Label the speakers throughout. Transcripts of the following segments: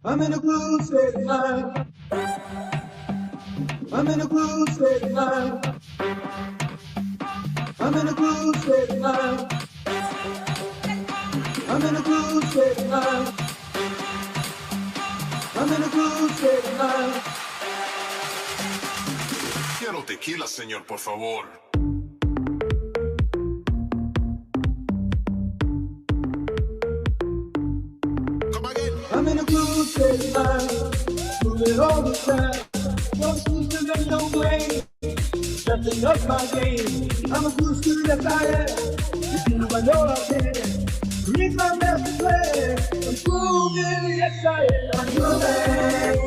Speaker 1: I'm in a groove state of mind. I'm in a groove state of mind. I'm in a groove state of mind. I'm in a groove state of mind. I'm in a groove state of mind.
Speaker 2: Quiero tequila, señor, por favor.
Speaker 1: I'm in a groove state of mind. Moving all the time. No excuses and no blame. Stepping up my game. I'm a groove student, yes I am. You I know I can. Read my master plan. I'm grooving, yes I am. I'm grooving.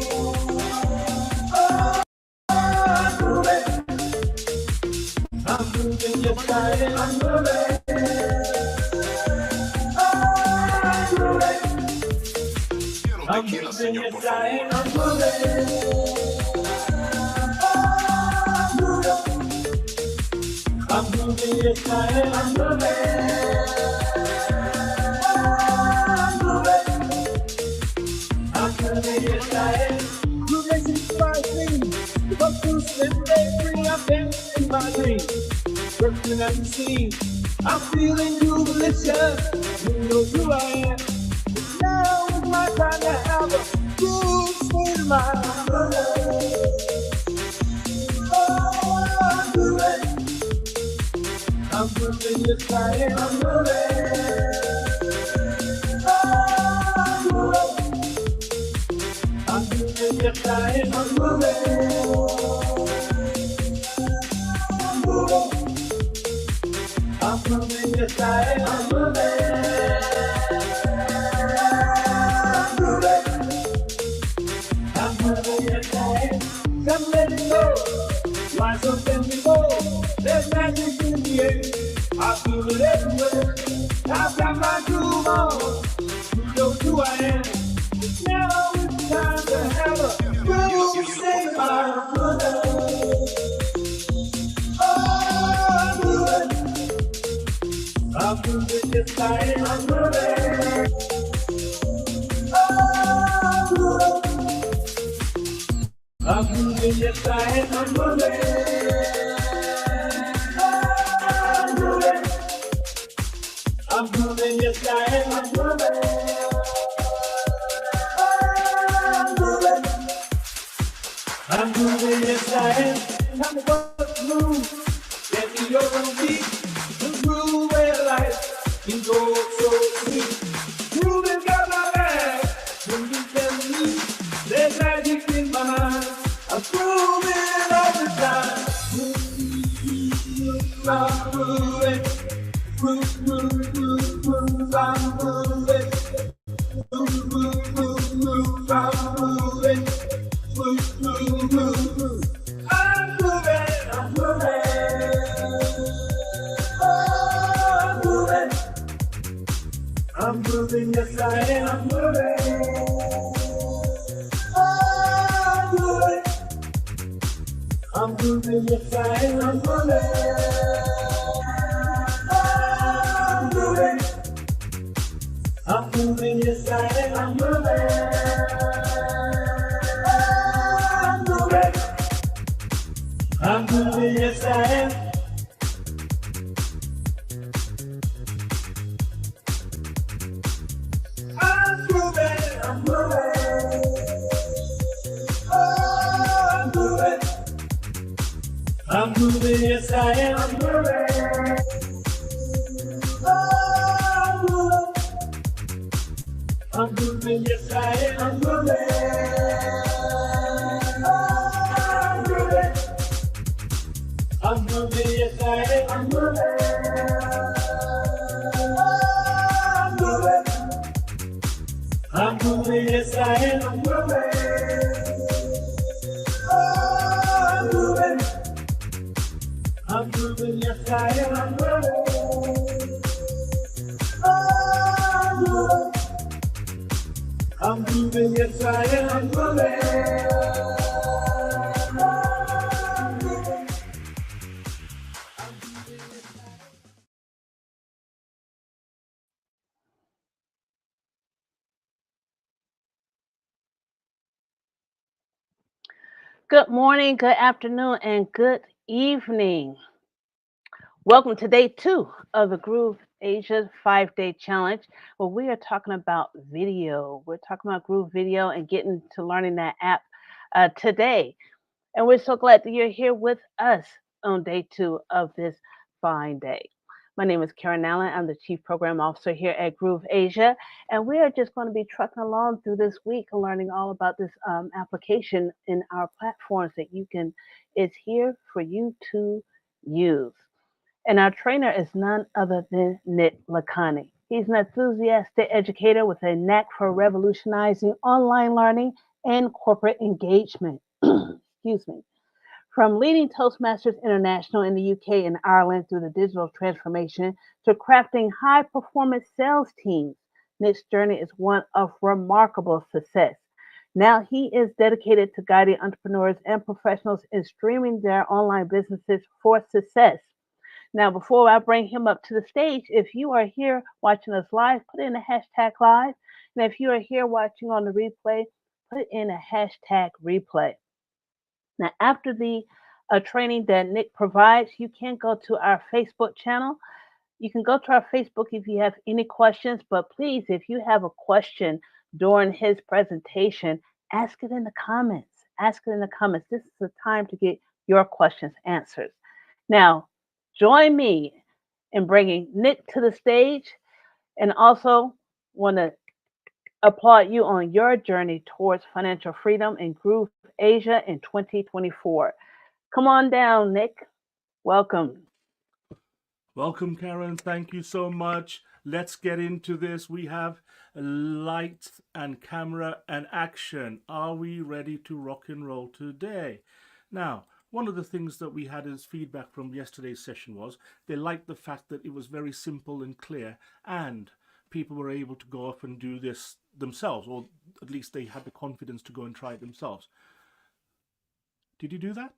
Speaker 1: Oh, I'm grooving. I'm moving, yes I am. I'm moving. I'm moving.
Speaker 2: Quiero
Speaker 1: I'm
Speaker 2: tequila,
Speaker 1: moving,
Speaker 2: señor, por
Speaker 1: yes I
Speaker 2: favor.
Speaker 1: am. I'm moving. I'm moving, yes I am. I'm moving. I'm moving, yes I am. Moving inspires me. If I'm too slim, they bring up in my dreams. Working at the scene, I'm feeling jubilation. You know who I am. Now is my time to have a groove state of mind. Oh, I'm moving. I'm moving, yes I am. I'm moving. Oh, I'm moving. I'm moving, yes I am. I'm moving. I'm moving. I'm moving, yes I am. I'm moving. I'm moving, yes I am. Come let it go. Why so me go? There's magic in the air. I feel it everywhere. I've got my groove on. You know who I am. Now it's time to have a groove state of mind. Oh, I'm moving. I'm moving, yes I am. I'm moving. Oh, I'm moving. I'm moving, yes I am. I'm moving. Oh, I'm moving. I'm moving, yes I am. I'm moving. Oh, I'm moving. I'm moving, yes I am. Time to work the groove. Get me your own beat. The groove where life can go so sweet. Grooving got my back. When you tell me there's magic in my mind. I'm grooving all the time. I'm grooving. Groove, groove, groove, groove. I'm grooving. Groove, groove, groove, groove. I'm grooving. Groove, groove, groove, groove. I'm moving. I'm moving. Oh, I'm moving. I'm moving, yes I am. I'm moving. Oh, I'm moving. I'm moving, yes I am. I'm moving. Oh, I'm moving. I'm moving, yes I am. I'm moving. Oh, I'm moving. I'm moving, yes I am. I'm moving. I'm moving. Oh, I'm moving. I'm moving, yes I am. I'm moving. Oh, I'm moving. I'm moving, yes I am. I'm moving. Oh, I'm moving. I'm moving, yes I am. I'm moving. Oh, I'm moving. I'm moving, yes I am. I'm moving. Oh, I'm moving. I'm moving, yes I am. I'm moving. Oh, I'm moving. I'm moving, yes I am. I'm moving.
Speaker 3: Good morning, good afternoon, and good evening. Welcome to day two of the Groove Asia 5 Day Challenge, where we are talking about video. We're talking about Groove Video and getting to learning that app today. And we're so glad that you're here with us on day two of this fine day. My name is Karen Allen. I'm the Chief Program Officer here at Groove Asia. And we are just going to be trucking along through this week, learning all about this application in our platforms that it's here for you to use. And our trainer is none other than Nick Lacani. He's an enthusiastic educator with a knack for revolutionizing online learning and corporate engagement. Excuse me. From leading Toastmasters International in the UK and Ireland through the digital transformation to crafting high performance sales teams, Nick's journey is one of remarkable success. Now he is dedicated to guiding entrepreneurs and professionals in streaming their online businesses for success. Now, before I bring him up to the stage, if you are here watching us live, put in a hashtag live. And if you are here watching on the replay, put in a hashtag replay. Now, after the training that Nick provides, you can go to our Facebook channel. You can go to our Facebook if you have any questions, but please, if you have a question during his presentation, ask it in the comments. Ask it in the comments. This is the time to get your questions answered. Now, join me in bringing Nick to the stage, and also want to applaud you on your journey towards financial freedom in Groove Asia in 2024. Come on down, Nick. Welcome.
Speaker 4: Welcome, Karen. Thank you so much. Let's get into this. We have lights and camera and action. Are we ready to rock and roll today? Now, one of the things that we had as feedback from yesterday's session was they liked the fact that it was very simple and clear, and people were able to go off and do this themselves, or at least they had the confidence to go and try it themselves. Did you do that?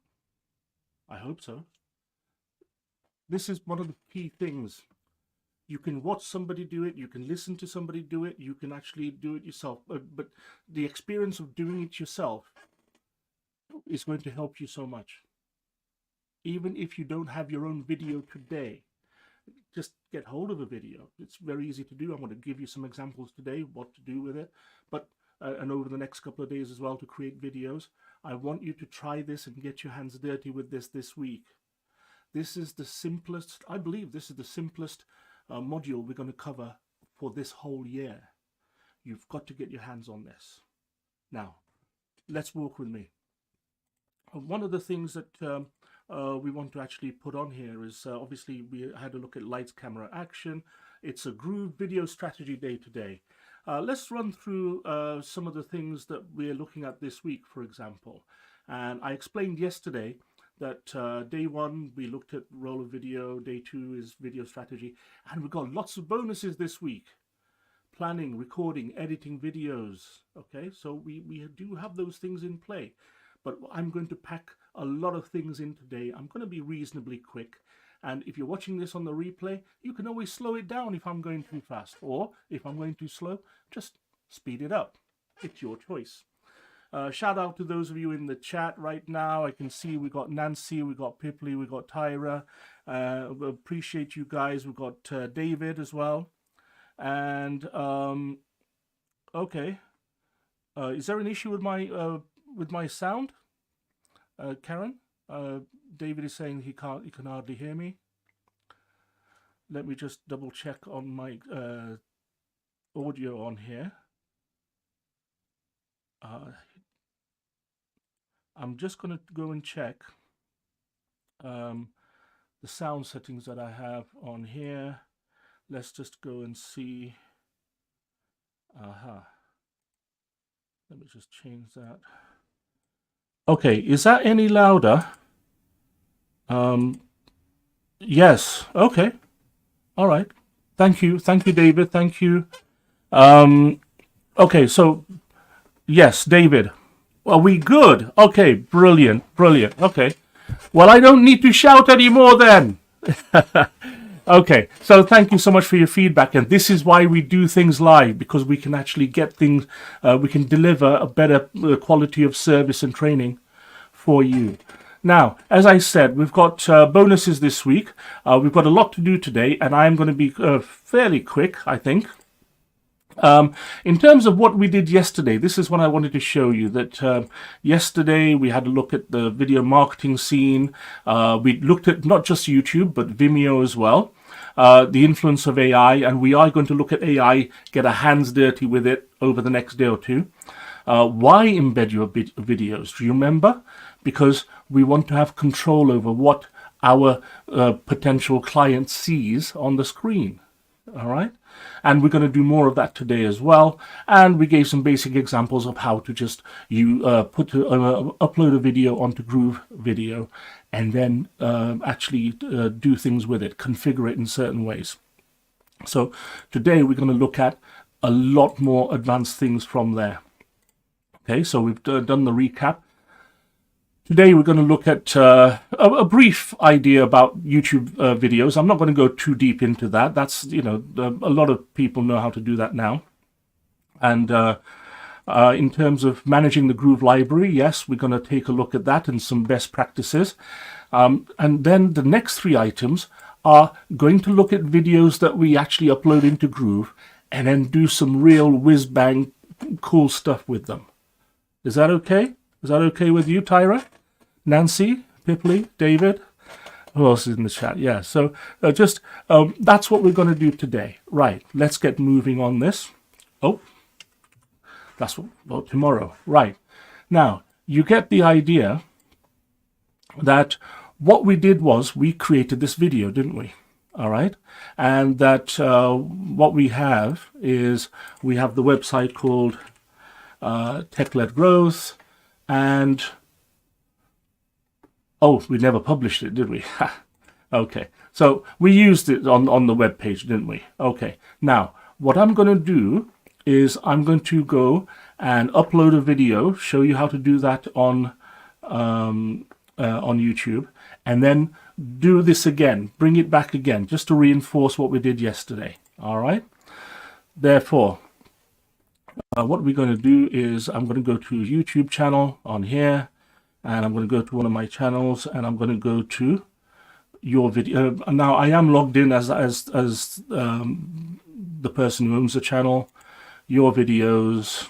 Speaker 4: I hope so. This is one of the key things. You can watch somebody do it, you can listen to somebody do it, you can actually do it yourself. But the experience of doing it yourself is going to help you so much. Even if you don't have your own video today, just get hold of a video. It's very easy to do. I'm going to give you some examples today what to do with it, but and over the next couple of days as well to create videos. I want you to try this and get your hands dirty with this week. This is the simplest, I believe this is the simplest module we're going to cover for this whole year. You've got to get your hands on this. Now, let's walk with me. One of the things that we want to actually put on here is obviously we had a look at lights, camera, action. It's a Groove Video Strategy Day today. Let's run through some of the things that we're looking at this week, for example. And I explained yesterday that day one we looked at roll of video, day two is video strategy, and we've got lots of bonuses this week. Planning, recording, editing videos. Okay, so we do have those things in play. But I'm going to pack a lot of things in today. I'm going to be reasonably quick. And if you're watching this on the replay, you can always slow it down if I'm going too fast. Or if I'm going too slow, just speed it up. It's your choice. Shout out to those of you in the chat right now. I can see we got Nancy, we got Pipley, we got Tyra. We appreciate you guys. We've got David as well. And okay. Is there an issue with my sound, Karen? David is saying he can hardly hear me. Let me just double check on my audio on here. I'm just going to go and check the sound settings that I have on here. Let's just go and see. Let me just change that. Okay, is that any louder? Yes. Okay. All right. Thank you. Thank you, David. Thank you. Okay, so yes, David. Are we good? Okay, brilliant. Brilliant. Okay. Well, I don't need to shout anymore then. Okay, so thank you so much for your feedback, and this is why we do things live, because we can actually get things, we can deliver a better quality of service and training for you. Now, as I said, we've got bonuses this week. We've got a lot to do today, and I'm going to be fairly quick, I think. In terms of what we did yesterday, this is what I wanted to show you, that yesterday we had a look at the video marketing scene. We looked at not just YouTube, but Vimeo as well, the influence of AI, and we are going to look at AI, get our hands dirty with it over the next day or two. Why embed your videos? Do you remember? Because we want to have control over what our potential client sees on the screen. All right? And we're going to do more of that today as well. And we gave some basic examples of how to just upload a video onto Groove Video and then actually do things with it, configure it in certain ways. So today we're going to look at a lot more advanced things from there. Okay, so we've done the recap. Today we're going to look at a brief idea about YouTube videos. I'm not going to go too deep into that. That's, you know, a lot of people know how to do that now. And in terms of managing the Groove library, yes, we're going to take a look at that and some best practices. And then the next three items are going to look at videos that we actually upload into Groove and then do some real whiz-bang cool stuff with them. Is that okay? Is that okay with you, Tyra? Nancy, Pipley, David? Who else is in the chat? Yeah, so that's what we're going to do today. Right, let's get moving on this. Oh, that's what tomorrow. Right. Now, you get the idea that what we did was we created this video, didn't we? All right. And that what we have is we have the website called Tech-Led Growth, and oh, we never published it, did we? Okay, so we used it on the web page, didn't we? Okay, now what I'm going to do is I'm going to go and upload a video, show you how to do that on YouTube, and then do this again, bring it back again, just to reinforce what we did yesterday. All right. Therefore, what we're going to do is I'm going to go to a YouTube channel on here, and I'm going to go to one of my channels, and I'm going to go to your video. Now I am logged in as the person who owns the channel, your videos,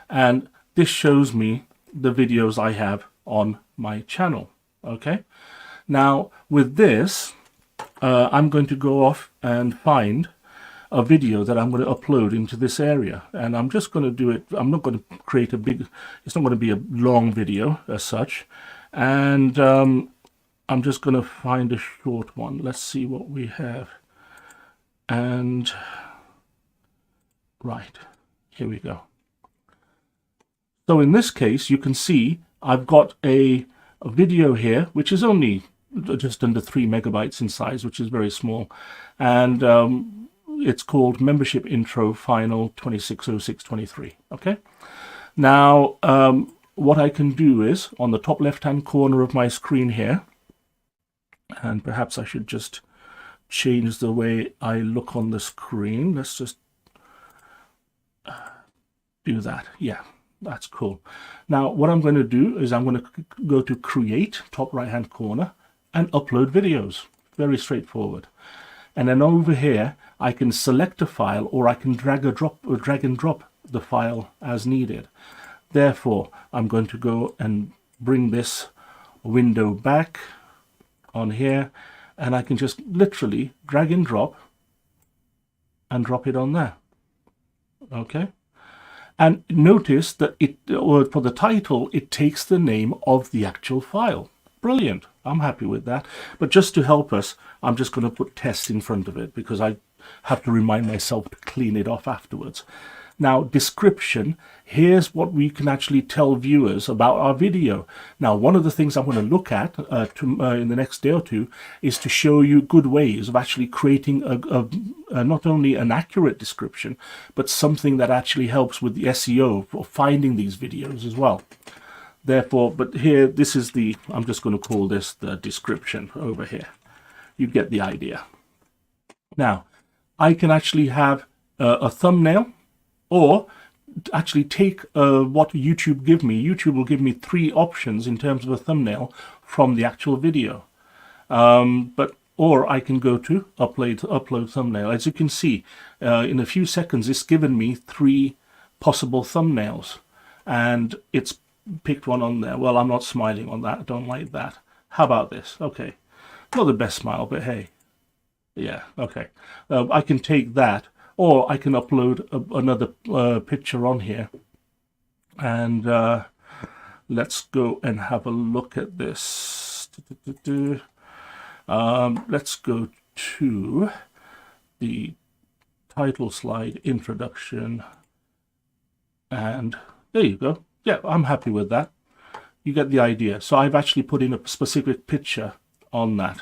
Speaker 4: and this shows me the videos I have on my channel. Okay. Now with this, I'm going to go off and find a video that I'm going to upload into this area, and I'm just going to do it. I'm not going to create a big, it's not going to be a long video as such, and I'm just going to find a short one. Let's see what we have. And right, here we go. So in this case, you can see I've got a video here which is only just under 3 megabytes in size, which is very small, and it's called Membership Intro Final 260623. Okay. Now, what I can do is on the top left-hand corner of my screen here, and perhaps I should just change the way I look on the screen. Let's just do that. Yeah, that's cool. Now, what I'm going to do is I'm going to go to Create, top right-hand corner, and Upload Videos. Very straightforward. And then over here, I can select a file, or I can drag and drop the file as needed. Therefore, I'm going to go and bring this window back on here, and I can just literally drag and drop it on there. Okay. And notice that for the title, it takes the name of the actual file. Brilliant. I'm happy with that. But just to help us, I'm just going to put test in front of it because I have to remind myself to clean it off afterwards. Now, description, here's what we can actually tell viewers about our video. Now, one of the things I'm going to look at in the next day or two is to show you good ways of actually creating not only an accurate description, but something that actually helps with the SEO for finding these videos as well. Therefore, but here, this is I'm just going to call this the description over here. You get the idea. Now, I can actually have a thumbnail, or actually take what YouTube give me. YouTube will give me 3 options in terms of a thumbnail from the actual video. Or I can go to upload thumbnail. As you can see, in a few seconds, it's given me 3 possible thumbnails, and it's picked one on there. Well, I'm not smiling on that. I don't like that. How about this? Okay, not the best smile, but hey, yeah, okay. I can take that, or I can upload another picture on here, and let's go and have a look at this. Let's go to the title slide, introduction, and there you go. Yeah, I'm happy with that. You get the idea. So I've actually put in a specific picture on that.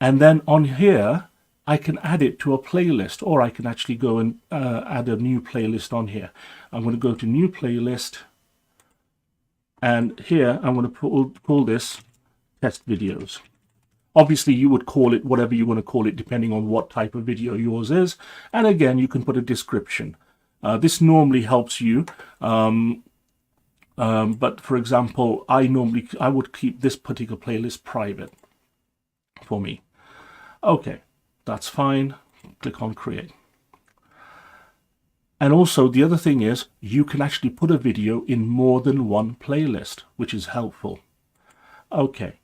Speaker 4: And then on here, I can add it to a playlist, or I can actually go and add a new playlist on here. I'm going to go to new playlist, and here I'm going to call this test videos. Obviously, you would call it whatever you want to call it, depending on what type of video yours is. And again, you can put a description. This normally helps you. But for example, I would keep this particular playlist private for me. Okay, that's fine. Click on create. And also the other thing is you can actually put a video in more than one playlist, which is helpful. Okay,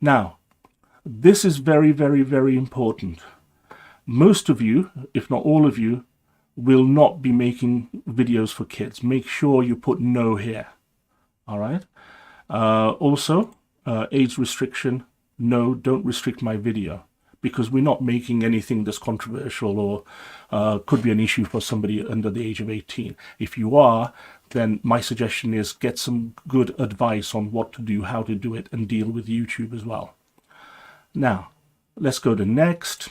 Speaker 4: now this is very, very, very important. Most of you, if not all of you, will not be making videos for kids. Make sure you put no here. All right. Also, age restriction. No, don't restrict my video, because we're not making anything that's controversial or could be an issue for somebody under the age of 18. If you are, then my suggestion is get some good advice on what to do, how to do it, and deal with YouTube as well. Now, let's go to next.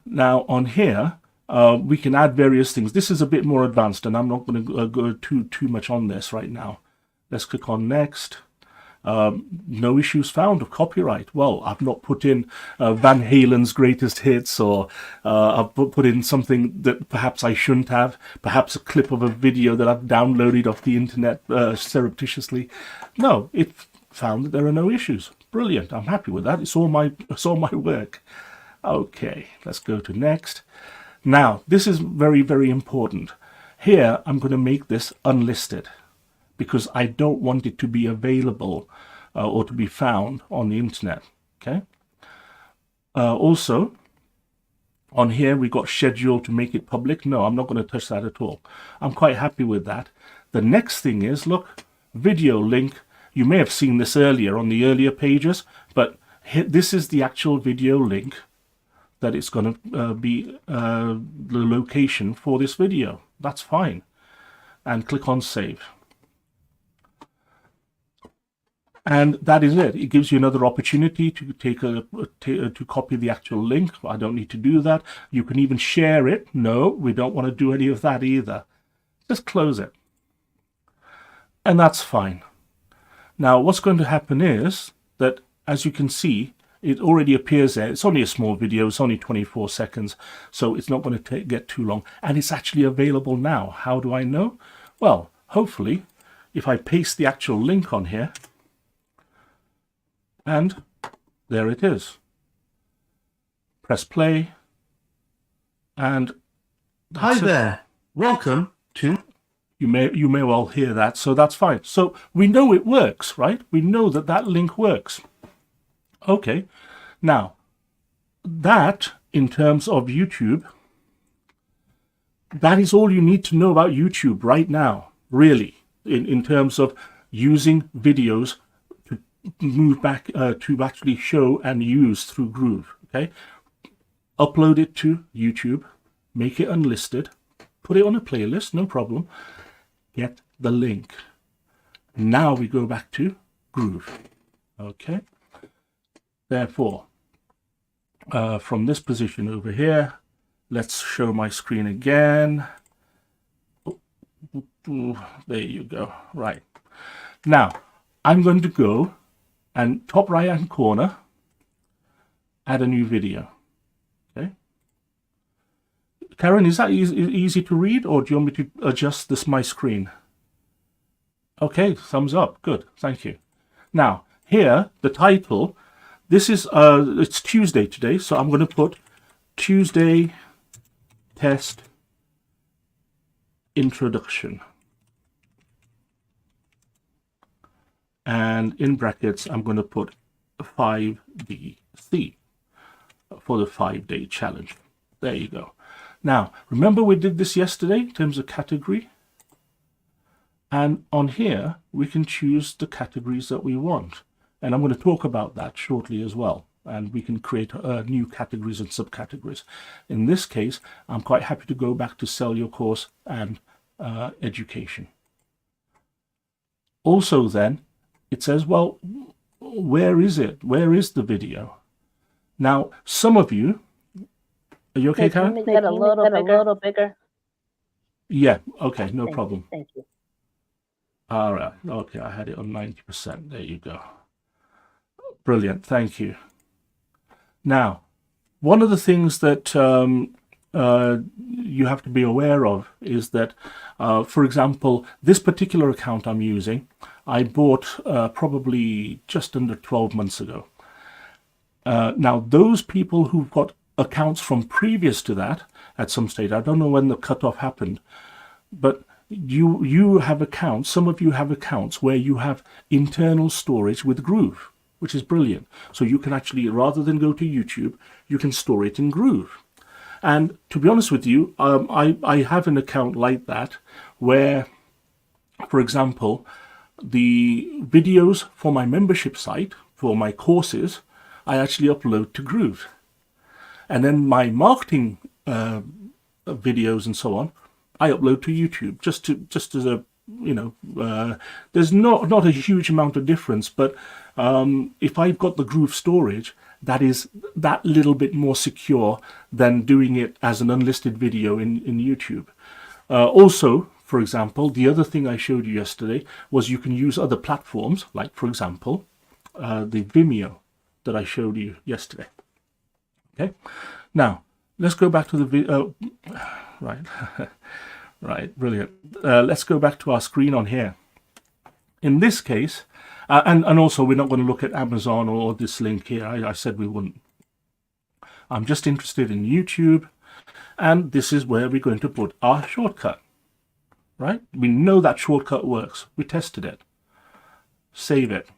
Speaker 4: Now on here, we can add various things. This is a bit more advanced, and I'm not going to go too much on this right now. Let's click on next. No issues found of copyright. Well, I've not put in Van Halen's greatest hits, or I've put in something that perhaps I shouldn't have, perhaps a clip of a video that I've downloaded off the internet surreptitiously. No, it found that there are no issues. Brilliant. I'm happy with that. It's all my work. Okay, let's go to next. Now, this is very, very important. Here, I'm going to make this unlisted, because I don't want it to be available or to be found on the internet. Okay. Also, on here we got schedule to make it public. No, I'm not going to touch that at all. I'm quite happy with that. The next thing is, look, video link. You may have seen this earlier on the earlier pages, but this is the actual video link that it's going to be the location for this video. That's fine. And click on save. And that is it. It gives you another opportunity to to copy the actual link. I don't need to do that. You can even share it. No, we don't want to do any of that either. Just close it. And that's fine. Now, what's going to happen is that, as you can see, it already appears there. It's only a small video. It's only 24 seconds, so it's not going to get too long. And it's actually available now. How do I know? Well, hopefully, if I paste the actual link on here, and there it is. Press play, and
Speaker 5: Hi there. Welcome to...
Speaker 4: You may well hear that, so that's fine. So we know it works, right? We know that that link works. Okay, now that in terms of YouTube, that is all you need to know about YouTube right now, really, in terms of using videos to move back to actually show and use through Groove. Okay, upload it to YouTube, make it unlisted, put it on a playlist, no problem. Get the link. Now we go back to Groove. Okay. Therefore, from this position over here, let's show my screen again. There you go. Right. Now, I'm going to go and top right hand corner, add a new video. Okay. Karen, is that easy to read, or do you want me to adjust my screen? Okay, thumbs up. Good, thank you. Now, here, the title, this is, it's Tuesday today, so I'm going to put Tuesday Test Introduction. And in brackets, I'm going to put 5DC for the 5-day challenge. There you go. Now, remember we did this yesterday in terms of category? And on here, we can choose the categories that we want. And I'm going to talk about that shortly as well. And we can create new categories and subcategories. In this case, I'm quite happy to go back to Sell Your Course and Education. Also then, it says, well, where is it? Where is the video? Now, some of you, are you okay, Karen?
Speaker 3: Make it a little bigger.
Speaker 4: Yeah, okay, no problem.
Speaker 3: Thank you.
Speaker 4: All right, okay, I had it on 90%. There you go. Brilliant, thank you. Now, one of the things that you have to be aware of is that, for example, this particular account I'm using, I bought probably just under 12 months ago. Now, those people who've got accounts from previous to that, at some stage, I don't know when the cutoff happened, but you have accounts, some of you have accounts where you have internal storage with Groove, which is brilliant. So you can actually, rather than go to YouTube, you can store it in Groove. And to be honest with you, I have an account like that where, for example, the videos for my membership site, for my courses, I actually upload to Groove. And then my marketing videos and so on, I upload to YouTube, just as a, you know, there's not a huge amount of difference, but if I've got the Groove storage, that is that little bit more secure than doing it as an unlisted video in YouTube. Also, for example, the other thing I showed you yesterday was you can use other platforms, like, for example, the Vimeo that I showed you yesterday. Okay, now let's go back to the video. Right, right, brilliant. Let's go back to our screen on here. In this case, and also we're not going to look at Amazon or this link here. I said we wouldn't. I'm just interested in YouTube, and this is where we're going to put our shortcut. Right? We know that shortcut works. We tested it. Save it.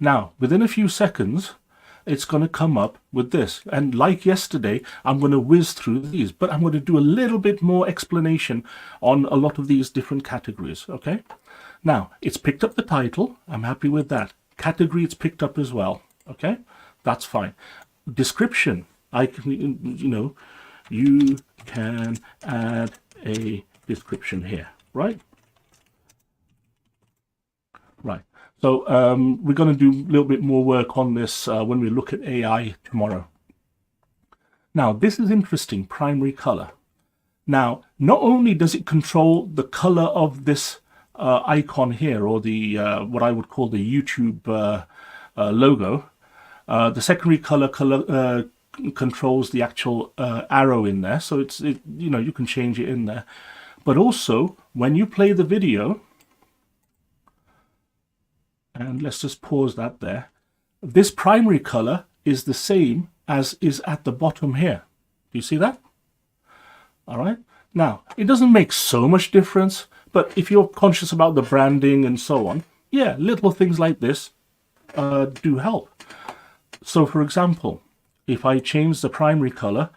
Speaker 4: Now, within a few seconds, it's going to come up with this. And like yesterday, I'm going to whiz through these, but I'm going to do a little bit more explanation on a lot of these different categories, okay? Now, it's picked up the title. I'm happy with that. Category, it's picked up as well, okay? That's fine. Description, I can, you know, you can add a description here, right? Right. So we're going to do a little bit more work on this when we look at AI tomorrow. Now, this is interesting, primary color. Now, not only does it control the color of this icon here, or the what I would call the YouTube logo, the secondary color controls the actual arrow in there. So you know, you can change it in there. But also, when you play the video, and let's just pause that there. This primary color is the same as is at the bottom here. Do you see that? All right. Now, it doesn't make so much difference, but if you're conscious about the branding and so on, yeah, little things like this do help. So, for example, if I change the primary color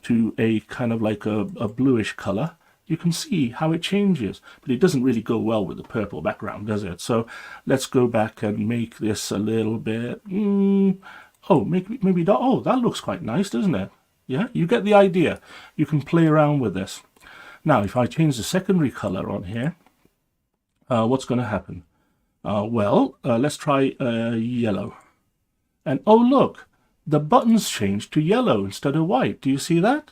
Speaker 4: to a kind of like a bluish color, you can see how it changes, but it doesn't really go well with the purple background, does it? So let's go back and make this a little bit, oh, maybe that, oh, that looks quite nice, doesn't it? Yeah, you get the idea. You can play around with this. Now, if I change the secondary color on here, what's going to happen? Let's try yellow. And oh, look, the buttons changed to yellow instead of white. Do you see that?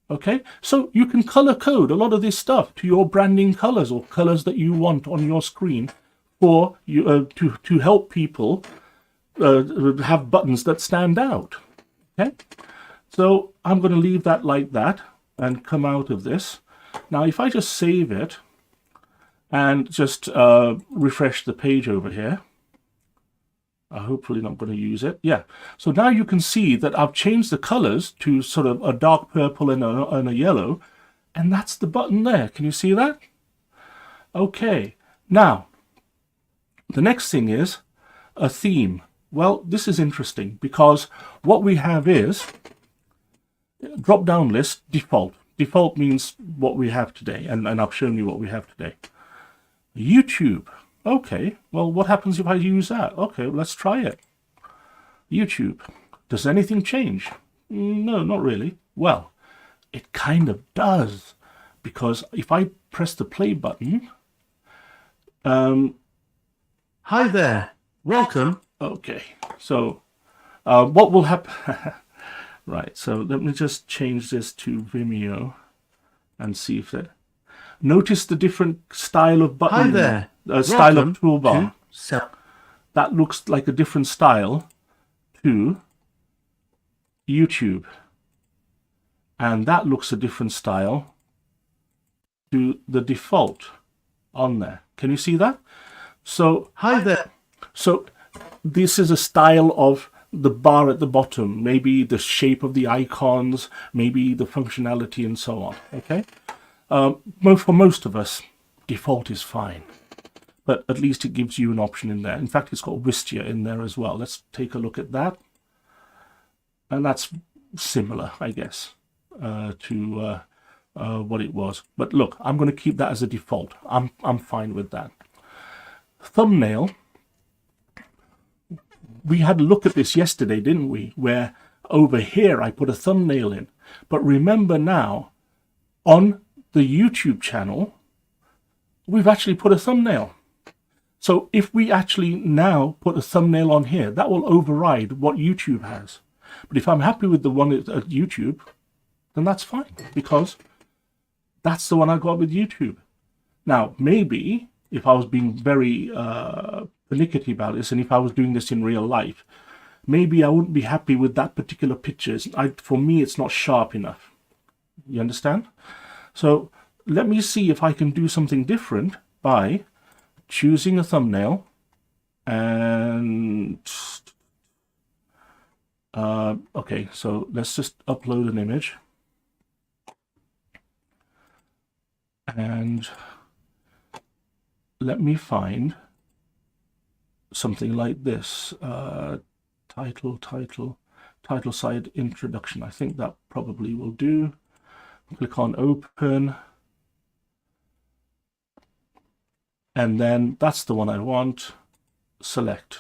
Speaker 4: Okay, so you can color code a lot of this stuff to your branding colors or colors that you want on your screen for you to help people have buttons that stand out. Okay, So I'm going to leave that like that and come out of this. Now, if I just save it and just refresh the page over here, I'm hopefully not going to use it. Yeah. So now you can see that I've changed the colors to sort of a dark purple and a yellow. And that's the button there. Can you see that? Okay. Now, the next thing is a theme. Well, this is interesting because what we have is drop-down list, default. Default means what we have today. And I've shown you what we have today. YouTube. Okay, well, what happens if I use that? Okay, let's try it. YouTube. Does anything change? No, not really. Well, it kind of does. Because if I press the play button...
Speaker 5: Hi there. Welcome.
Speaker 4: Okay, so what will happen... Right, so let me just change this to Vimeo and see if that... Notice the different style of button.
Speaker 5: Hi there.
Speaker 4: Style of toolbar.
Speaker 5: to
Speaker 4: That looks like a different style to YouTube. And that looks a different style to the default on there. Can you see that? So,
Speaker 5: Hi there.
Speaker 4: so this is a style of the bar at the bottom, maybe the shape of the icons, maybe the functionality and so on. Okay. For most of us, default is fine. But at least it gives you an option in there. In fact, it's got Wistia in there as well. Let's take a look at that. And that's similar, I guess, to what it was. But look, I'm going to keep that as a default. I'm fine with that. Thumbnail. We had a look at this yesterday, didn't we? Where over here I put a thumbnail in. But remember now, on the YouTube channel, we've actually put a thumbnail. So if we actually now put a thumbnail on here, that will override what YouTube has. But if I'm happy with the one at YouTube, then that's fine, because that's the one I got with YouTube. Now, maybe if I was being very pernickety about this, and if I was doing this in real life, maybe I wouldn't be happy with that particular picture. For me, it's not sharp enough. You understand? So let me see if I can do something different by choosing a thumbnail and okay, so let's just upload an image and let me find something like this. Title side introduction. I think that probably will do. Click on open. And then that's the one I want. Select.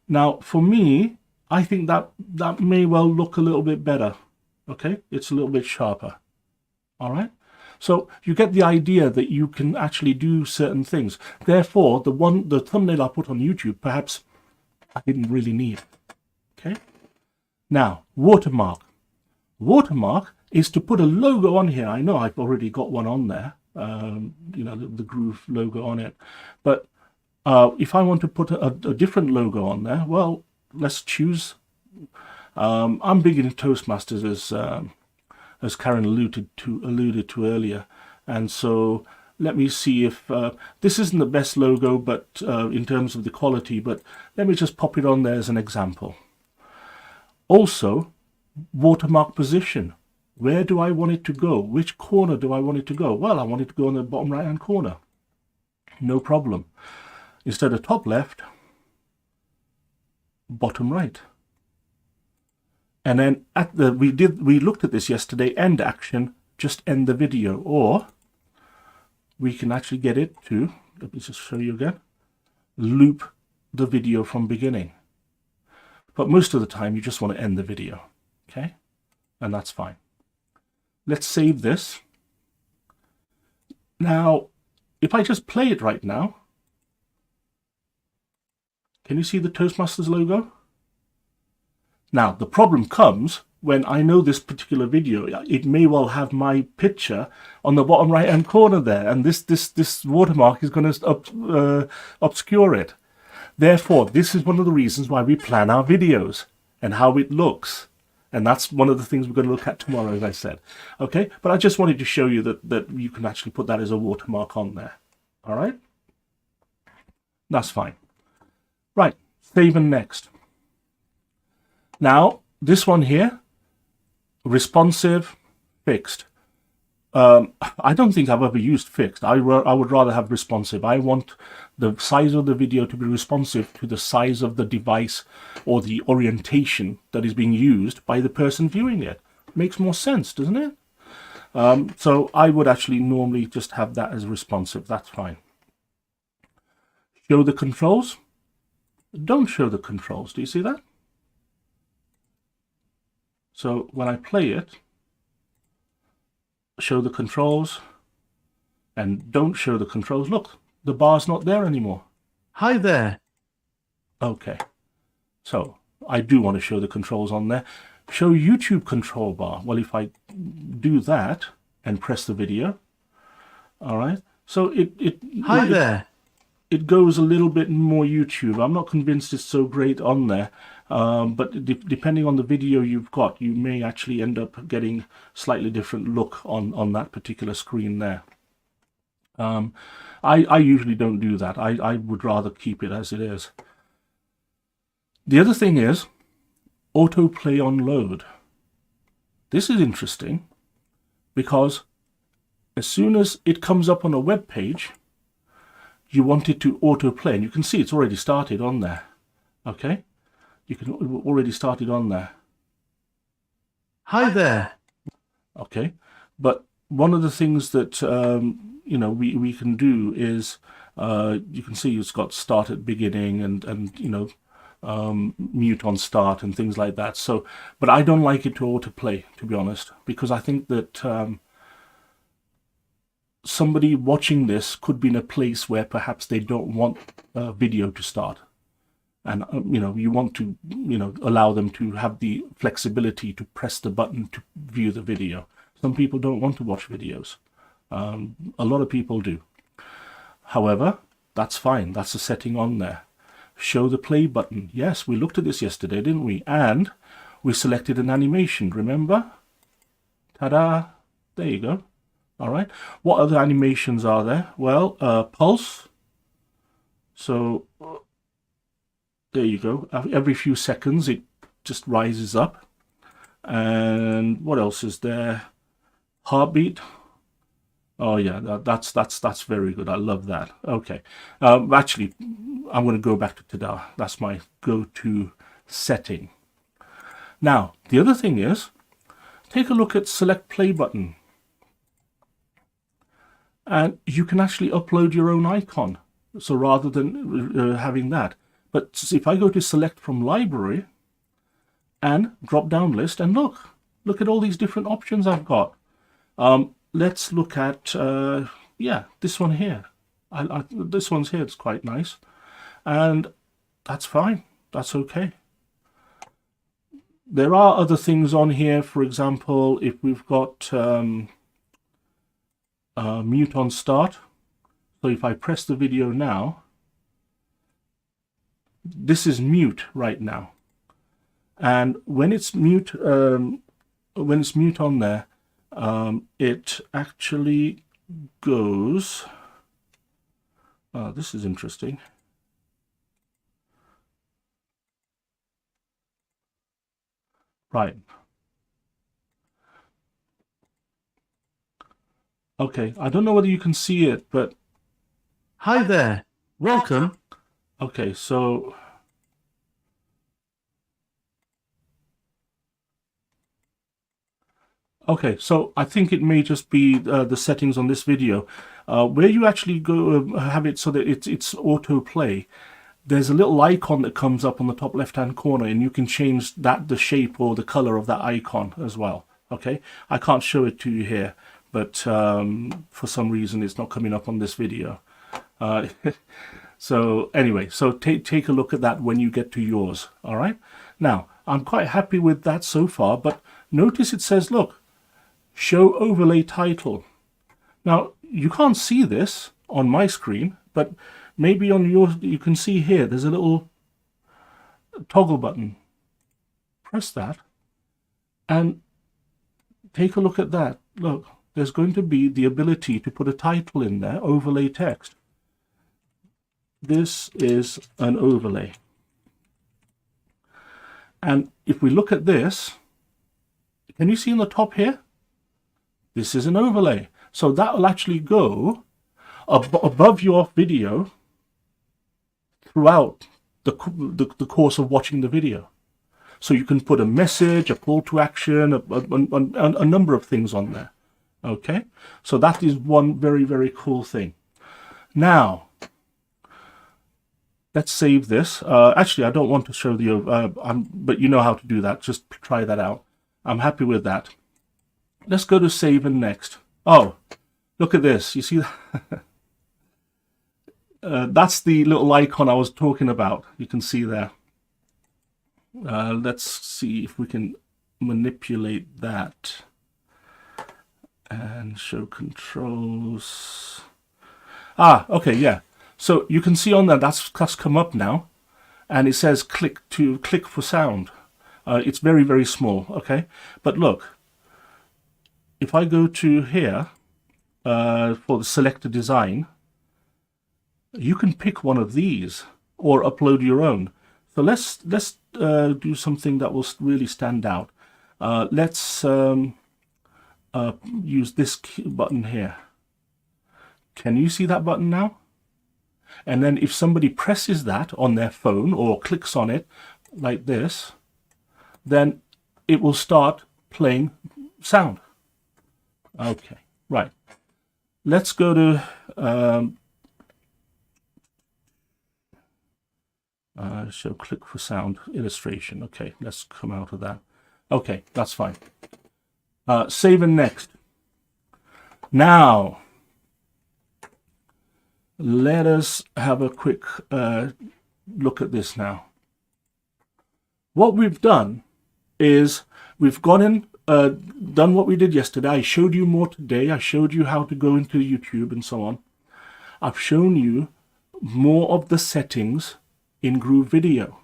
Speaker 4: Now, for me, I think that may well look a little bit better. Okay, it's a little bit sharper. All right. So you get the idea that you can actually do certain things. Therefore, the thumbnail I put on YouTube, perhaps I didn't really need. Okay. Now, watermark. Watermark is to put a logo on here. I know I've already got one on there. You know, the Groove logo on it. But if I want to put a different logo on there, well, let's choose. I'm big into Toastmasters, as Karen alluded to earlier, and so let me see if this isn't the best logo, but in terms of the quality. But let me just pop it on there as an example. Also, watermark position. Where do I want it to go? Which corner do I want it to go? Well, I want it to go in the bottom right hand corner. No problem. Instead of top left, bottom right. And then at the we looked at this yesterday, end action, just end the video. Or we can actually get it to, let me just show you again, loop the video from beginning. But most of the time you just want to end the video. Okay? And that's fine. Let's save this. Now, if I just play it right now, can you see the Toastmasters logo? Now, the problem comes when I know this particular video, it may well have my picture on the bottom right hand corner there, and this watermark is going to obscure it. Therefore, this is one of the reasons why we plan our videos. and how it looks. And that's one of the things we're going to look at tomorrow, as I said. Okay, but I just wanted to show you that you can actually put that as a watermark on there. All right? That's fine. Right, save and next. Now, this one here, responsive, fixed. I don't think I've ever used fixed. I would rather have responsive. I want the size of the video to be responsive to the size of the device or the orientation that is being used by the person viewing it. Makes more sense, doesn't it? So I would actually normally just have that as responsive. That's fine. Show the controls. Don't show the controls. Do you see that? So when I play it, show the controls, and don't show the controls. Look, the bar's not there anymore.
Speaker 5: Hi there.
Speaker 4: Okay, so I do want to show the controls on there. Show YouTube control bar. Well, if I do that and press the video, all right, so
Speaker 5: Hi there.
Speaker 4: It goes a little bit more YouTube. I'm not convinced it's so great on there, but depending on the video you've got, you may actually end up getting slightly different look on that particular screen there. I usually don't do that. I would rather keep it as it is. The other thing is autoplay on load. This is interesting because as soon as it comes up on a web page, you want it to autoplay, and you can see it's already started on there. Okay, you can already started on there.
Speaker 5: Hi there.
Speaker 4: Okay, but one of the things that you know we can do is you can see it's got start at beginning and you know mute on start and things like that. So, but I don't like it to autoplay, to be honest, because I think that somebody watching this could be in a place where perhaps they don't want a video to start, and you know, you want to, you know, allow them to have the flexibility to press the button to view the video. Some people don't want to watch videos. A lot of people do. However, that's fine. That's a setting on there. Show the play button. Yes, we looked at this yesterday, didn't we? And we selected an animation, remember? Ta-da! There you go. All right. What other animations are there? Well, pulse. So there you go. Every few seconds it just rises up. And what else is there? Heartbeat. Oh yeah, that's very good. I love that. Okay. Actually, I'm going to go back to ta-da. That's my go-to setting. Now, the other thing is, take a look at select play button. And you can actually upload your own icon. So rather than having that. But if I go to select from library and drop down list, and look at all these different options I've got. Let's look at, yeah, this one here. This one's here, it's quite nice. And that's fine, that's okay. There are other things on here. For example, if we've got mute on start. So if I press the video now, this is mute right now. And when it's mute on there, it actually goes, this is interesting. Right. Okay, I don't know whether you can see it, but...
Speaker 5: Hi there. Welcome.
Speaker 4: Okay, so... Okay, so I think it may just be the settings on this video. Where you actually go have it so that it's autoplay, there's a little icon that comes up on the top left-hand corner, and you can change the shape or the color of that icon as well. Okay, I can't show it to you here, but for some reason it's not coming up on this video. So anyway, so take a look at that when you get to yours. All right, now I'm quite happy with that so far, but notice it says, look, show overlay title. Now you can't see this on my screen, but maybe on yours you can see here there's a little toggle button. press that and take a look at that. Look, there's going to be the ability to put a title in there, overlay text. This is an overlay. And if we look at this, can you see in the top here? This is an overlay. So that will actually go above your video throughout the course of watching the video. So you can put a message, a call to action, a number of things on there. Okay, so that is one very, very cool thing. Now, let's save this. Actually, I don't want to show the, but you know how to do that. Just try that out. I'm happy with that. Let's go to save and next. Oh, look at this. You see that? That's the little icon I was talking about. You can see there. Let's see if we can manipulate that and show controls. Okay, yeah. So you can see on there that's come up now, and it says click for sound. It's very, very small. Okay, but look, if I go to here for the selector design, you can pick one of these or upload your own. So let's do something that will really stand out. Let's use this button here. Can you see that button now? And then if somebody presses that on their phone or clicks on it like this, then it will start playing sound. Okay, right. Let's go to show click for sound illustration. Okay, let's come out of that. Okay, that's fine. Save and next. Now, let us have a quick look at this now. What we've done is we've gone in, done what we did yesterday. I showed you more today. I showed you how to go into YouTube and so on. I've shown you more of the settings in Groove Video.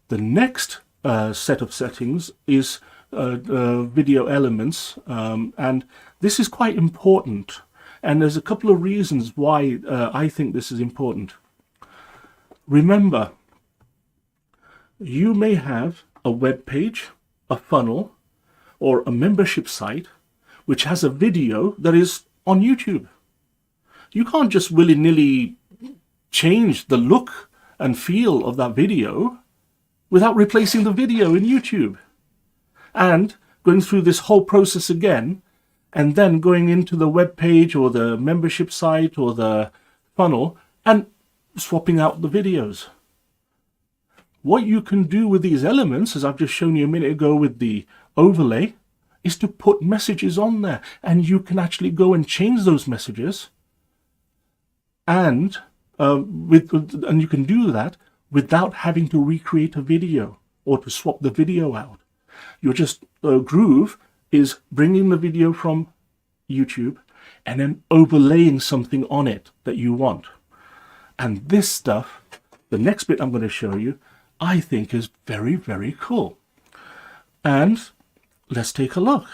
Speaker 4: The next set of settings is video elements, and this is quite important, and there's a couple of reasons why I think this is important. Remember, you may have a web page, a funnel, or a membership site which has a video that is on YouTube. You can't just willy-nilly change the look and feel of that video without replacing the video in YouTube and going through this whole process again, and then going into the web page or the membership site or the funnel and swapping out the videos. What you can do with these elements, as I've just shown you a minute ago with the overlay, is to put messages on there, and you can actually go and change those messages, and you can do that without having to recreate a video or to swap the video out. You're just Groove is bringing the video from YouTube and then overlaying something on it that you want. And this stuff, the next bit I'm going to show you, I think is very, very cool. And let's take a look.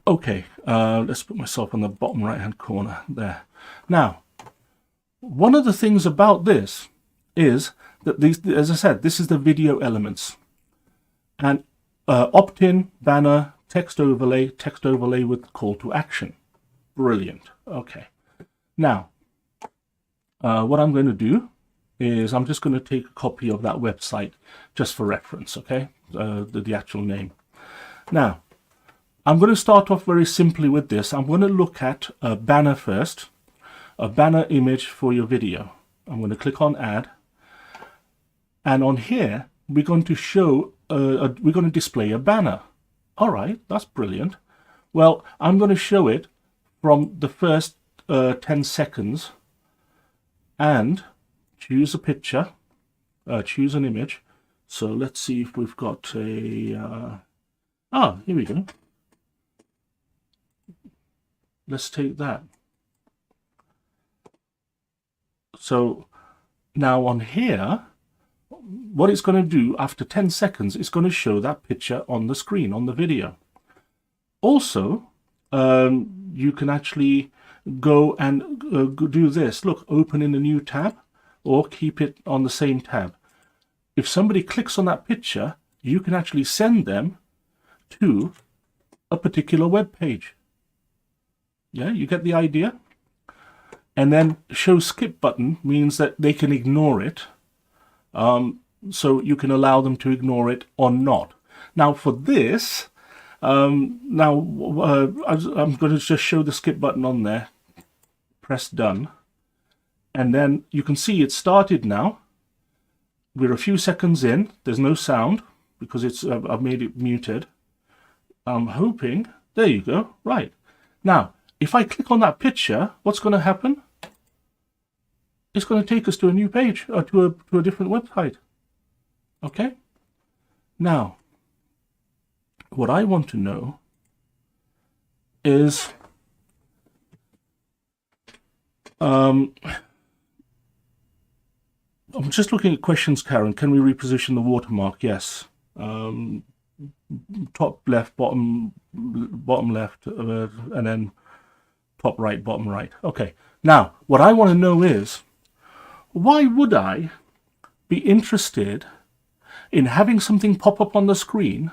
Speaker 4: Okay, let's put myself on the bottom right hand corner there. Now, one of the things about this is that these, as I said, this is the video elements. And opt-in, banner, text overlay with call to action. Brilliant. Okay. Now, what I'm going to do is I'm just going to take a copy of that website just for reference, okay? The actual name. Now, I'm going to start off very simply with this. I'm going to look at a banner first, a banner image for your video. I'm going to click on add. And on here, we're going to show, we're going to display a banner. All right, that's brilliant. Well, I'm going to show it from the first 10 seconds and choose a picture, choose an image. So let's see if we've got a, here we go. Let's take that. So now on here, what it's going to do after 10 seconds, it's going to show that picture on the screen, on the video. Also, you can actually go and do this. Look, open in a new tab or keep it on the same tab. If somebody clicks on that picture, you can actually send them to a particular web page. Yeah, you get the idea? And then show skip button means that they can ignore it. So you can allow them to ignore it or not. Now for this, I'm going to just show the skip button on there. Press done. And then you can see it started now. We're a few seconds in. There's no sound because I've made it muted. I'm hoping. There you go. Right. Now, if I click on that picture, what's going to happen? It's going to take us to a new page or to a different website. Okay? Now, what I want to know is I'm just looking at questions, Karen. Can we reposition the watermark? Yes. Top left, bottom left, and then top right, bottom right. Okay. Now, what I want to know is, why would I be interested in having something pop up on the screen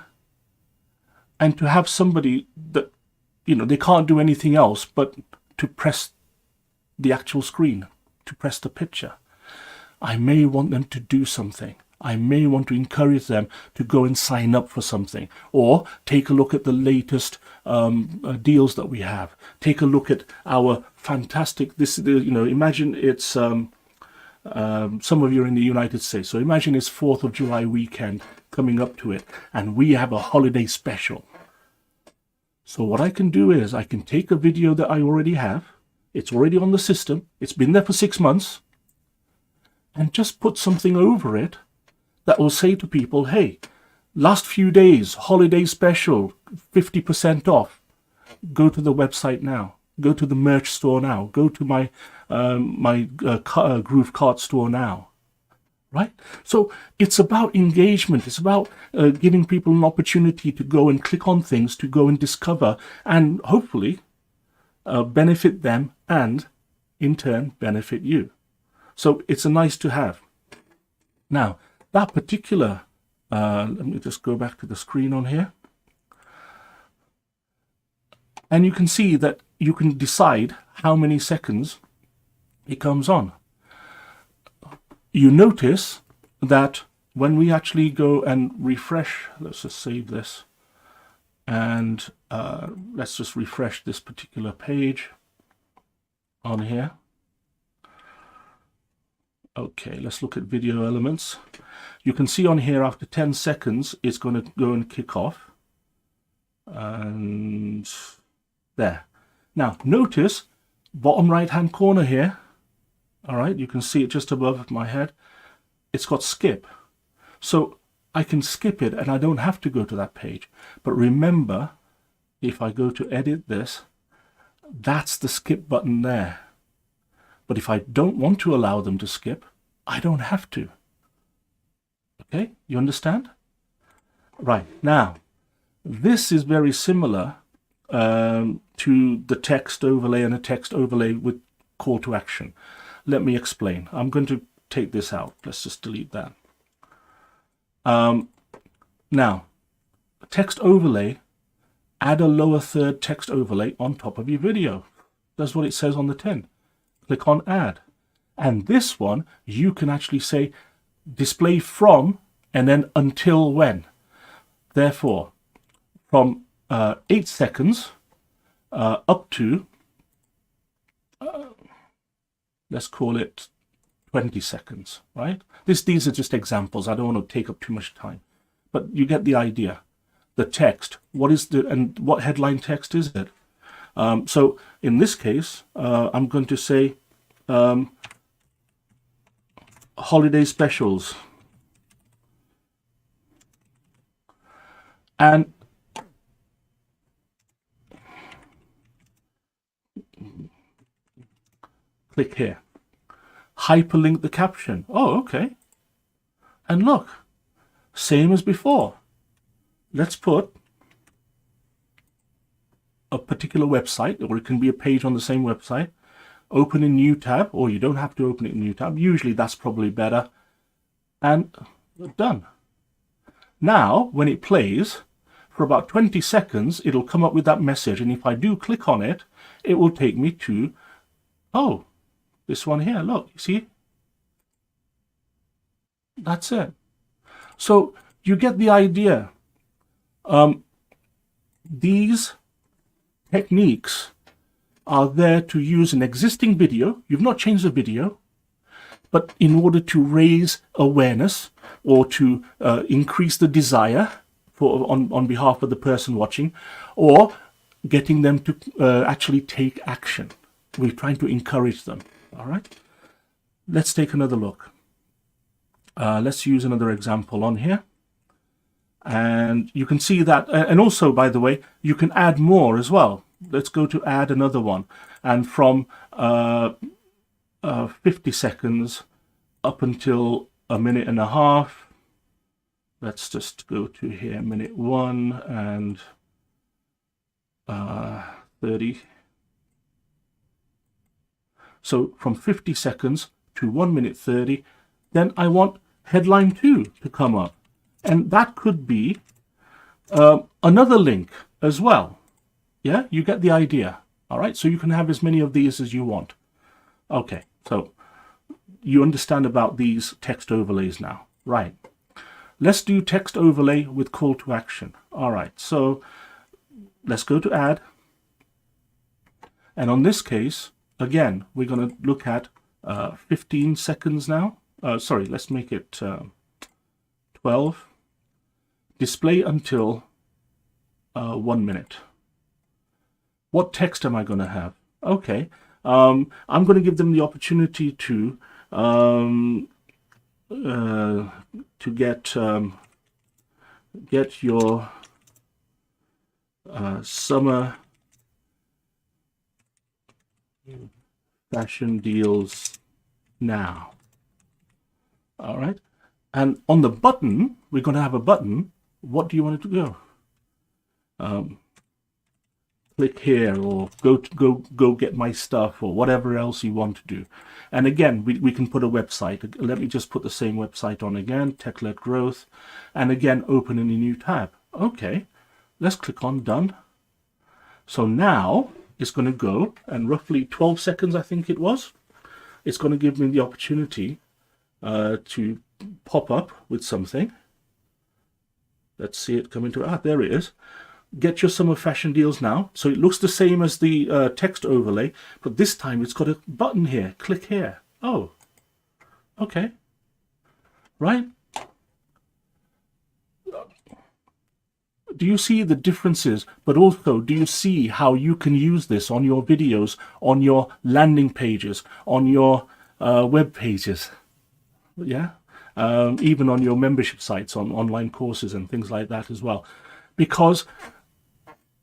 Speaker 4: and to have somebody that, they can't do anything else but to press the actual screen, to press the picture? I may want them to do something. I may want to encourage them to go and sign up for something, or take a look at the latest deals that we have. Take a look at our fantastic, imagine it's, some of you are in the United States, so imagine it's 4th of July weekend coming up to it, and we have a holiday special. So what I can do is I can take a video that I already have. It's already on the system. It's been there for 6 months. And just put something over it that will say to people, hey, last few days, holiday special, 50% off. Go to the website now. Go to the merch store now. Go to my Groove Cart store now. Right? So it's about engagement. It's about giving people an opportunity to go and click on things, to go and discover, and hopefully benefit them and in turn benefit you. So it's a nice to have. Now, that particular, let me just go back to the screen on here. And you can see that you can decide how many seconds it comes on. You notice that when we actually go and refresh, let's just save this, and let's just refresh this particular page on here. Okay, let's look at video elements. You can see on here after 10 seconds, it's going to go and kick off. And there. Now, notice bottom right-hand corner here. All right, you can see it just above my head. It's got skip. So I can skip it and I don't have to go to that page. But remember, if I go to edit this, that's the skip button there. But if I don't want to allow them to skip, I don't have to. Okay, you understand? Right, now, this is very similar to the text overlay and a text overlay with call to action. Let me explain. I'm going to take this out. Let's just delete that. Now, text overlay, add a lower third text overlay on top of your video. That's what it says on the tin. Click on add. And this one, you can actually say display from and then until when. Therefore, from 8 seconds up to, let's call it 20 seconds, right? These are just examples. I don't want to take up too much time, but you get the idea. The text, and what headline text is it? So in this case, I'm going to say holiday specials. And click here. Hyperlink the caption. Oh, okay. And look, same as before. Let's put a particular website, or it can be a page on the same website. Open a new tab, or you don't have to open it in a new tab. Usually that's probably better. And done. Now, when it plays, for about 20 seconds, it'll come up with that message. And if I do click on it, it will take me to, oh, this one here. Look, you see? That's it. So you get the idea. These techniques are there to use an existing video. You've not changed the video, but in order to raise awareness or to increase the desire for on behalf of the person watching, or getting them to actually take action. We're trying to encourage them. All right. Let's take another look. Let's use another example on here. And you can see that, and also, by the way, you can add more as well. Let's go to add another one. And from 50 seconds up until a minute and a half, let's just go to here, minute 1 and 30. So from 50 seconds to 1 minute 30, then I want headline 2 to come up. And that could be another link as well. Yeah, you get the idea. All right, so you can have as many of these as you want. Okay, so you understand about these text overlays now. Right. Let's do text overlay with call to action. All right, so let's go to add. And on this case, again, we're going to look at 15 seconds now. Sorry, let's make it 12. Display until 1 minute. What text am I going to have? Okay, I'm going to give them the opportunity to get your summer fashion deals now. All right, and on the button, we're going to have a button. What do you want it to go? Click here, or go get my stuff, or whatever else you want to do. And again, we can put a website. Let me just put the same website on again, tech-led growth, and again open in a new tab. Okay, let's click on done. So now it's going to go, and roughly 12 seconds I think it was, it's going to give me the opportunity to pop up with something. Let's see it come into, there it is. Get your summer fashion deals now. So it looks the same as the text overlay, but this time it's got a button here. Click here. Oh, okay. Right? Do you see the differences? But also, do you see how you can use this on your videos, on your landing pages, on your web pages? Yeah? Even on your membership sites, on online courses and things like that as well. Because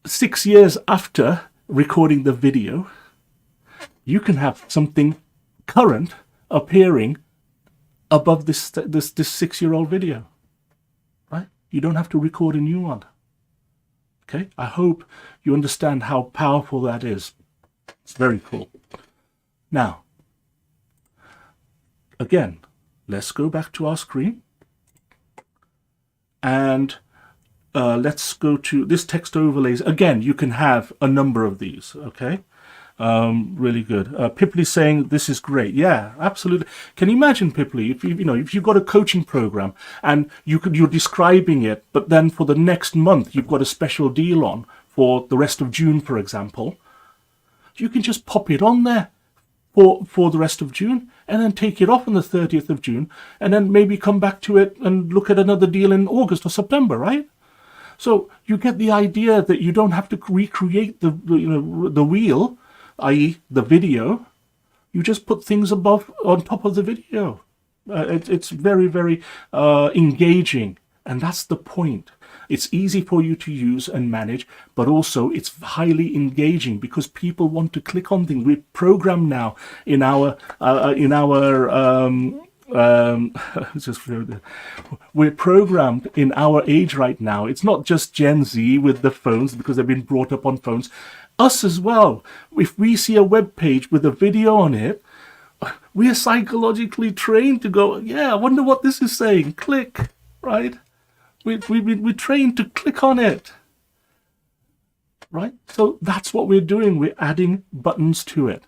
Speaker 4: 6 years after recording the video, you can have something current appearing above this 6-year-old video, right? You don't have to record a new one. Okay, I hope you understand how powerful that is. It's very cool. Now, again, let's go back to our screen, and let's go to this text overlays. Again, you can have a number of these. Okay, really good. Pipley saying this is great. Yeah, absolutely. Can you imagine, Pipley, if you've got a coaching program and you're describing it, but then for the next month you've got a special deal on for the rest of June, for example, you can just pop it on there for the rest of June, and then take it off on the 30th of June, and then maybe come back to it and look at another deal in August or September, right? So you get the idea that you don't have to recreate the wheel, i.e. the video. You just put things on top of the video. It's very, very engaging, and that's the point. It's easy for you to use and manage, but also it's highly engaging because people want to click on things. We're programmed now in our just we're programmed in our age right now. It's not just Gen Z with the phones because they've been brought up on phones. Us as well. If we see a web page with a video on it, we are psychologically trained to go, yeah, I wonder what this is saying. Click, right? We're trained to click on it, right? So that's what we're doing. We're adding buttons to it.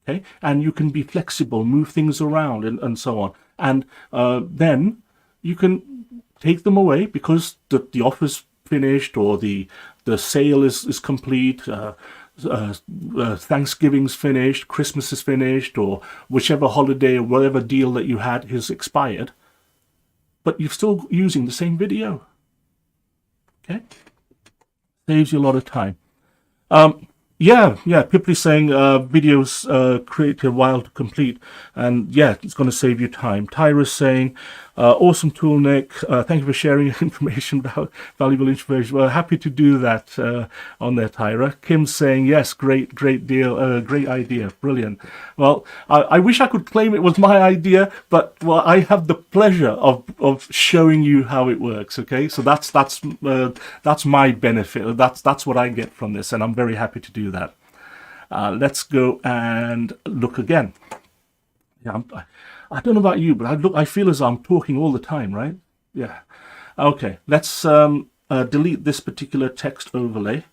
Speaker 4: Okay, and you can be flexible, move things around, and so on. And then you can take them away because the offer's finished or the sale is complete. Thanksgiving's finished, Christmas is finished, or whichever holiday or whatever deal that you had has expired. But you're still using the same video. Okay, saves you a lot of time. Yeah, Pipley's saying videos create a while to complete, and yeah, it's going to save you time. Tyra's saying, awesome tool, Nick. Thank you for sharing your information, valuable information. Well, happy to do that on there, Tyra. Kim's saying, yes, great deal, great idea, brilliant. Well, I wish I could claim it was my idea, but well, I have the pleasure of showing you how it works. Okay, so that's my benefit. That's what I get from this, and I'm very happy to do that. Let's go and look again. Yeah, I don't know about you, but I feel as though I'm talking all the time, right? Yeah. Okay, let's delete this particular text overlay.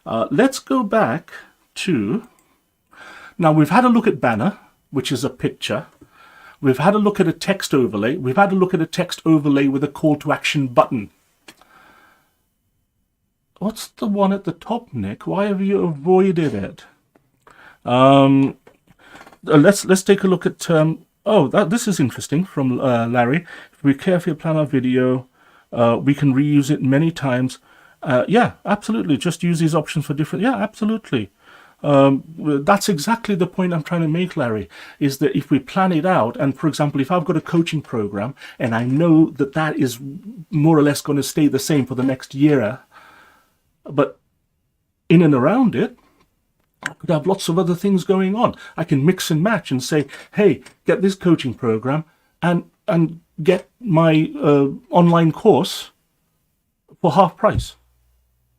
Speaker 4: Let's go back to... Now, we've had a look at banner, which is a picture. We've had a look at a text overlay. We've had a look at a text overlay with a call to action button. What's the one at the top, Nick? Why have you avoided it? Let's take a look at... this is interesting from Larry. If we carefully plan our video, we can reuse it many times. Yeah, absolutely. Just use these options for different... Yeah, absolutely. That's exactly the point I'm trying to make, Larry, is that if we plan it out, and for example, if I've got a coaching program and I know that that is more or less going to stay the same for the next year, but in and around it, I could have lots of other things going on. I can mix and match and say, hey, get this coaching program and get my online course for half price,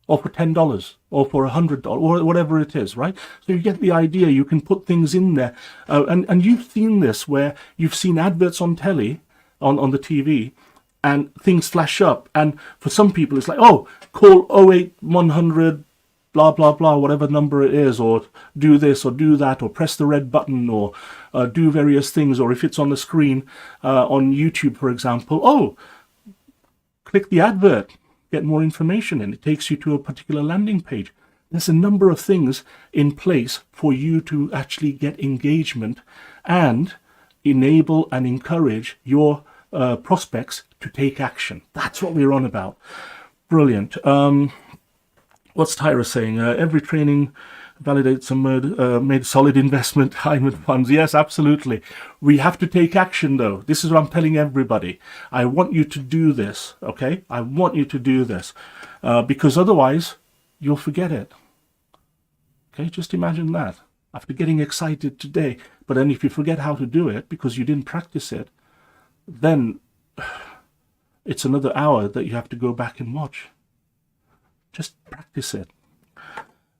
Speaker 4: or for $10, or for $100, or whatever it is, right? So you get the idea. You can put things in there. And you've seen this where you've seen adverts on telly, on the TV, and things flash up. And for some people, it's like, oh, call 08100, blah, blah, blah, whatever number it is, or do this or do that, or press the red button, or do various things. Or if it's on the screen on YouTube, for example, oh, click the advert, get more information, and it takes you to a particular landing page. There's a number of things in place for you to actually get engagement and enable and encourage your prospects to take action. That's what we're on about. Brilliant. What's Tyra saying? Every training validates and made solid investment time and funds. Yes, absolutely. We have to take action, though. This is what I'm telling everybody. I want you to do this, okay? I want you to do this because otherwise you'll forget it. Okay, just imagine that. After getting excited today, but then if you forget how to do it because you didn't practice it, then it's another hour that you have to go back and watch. Just practice it.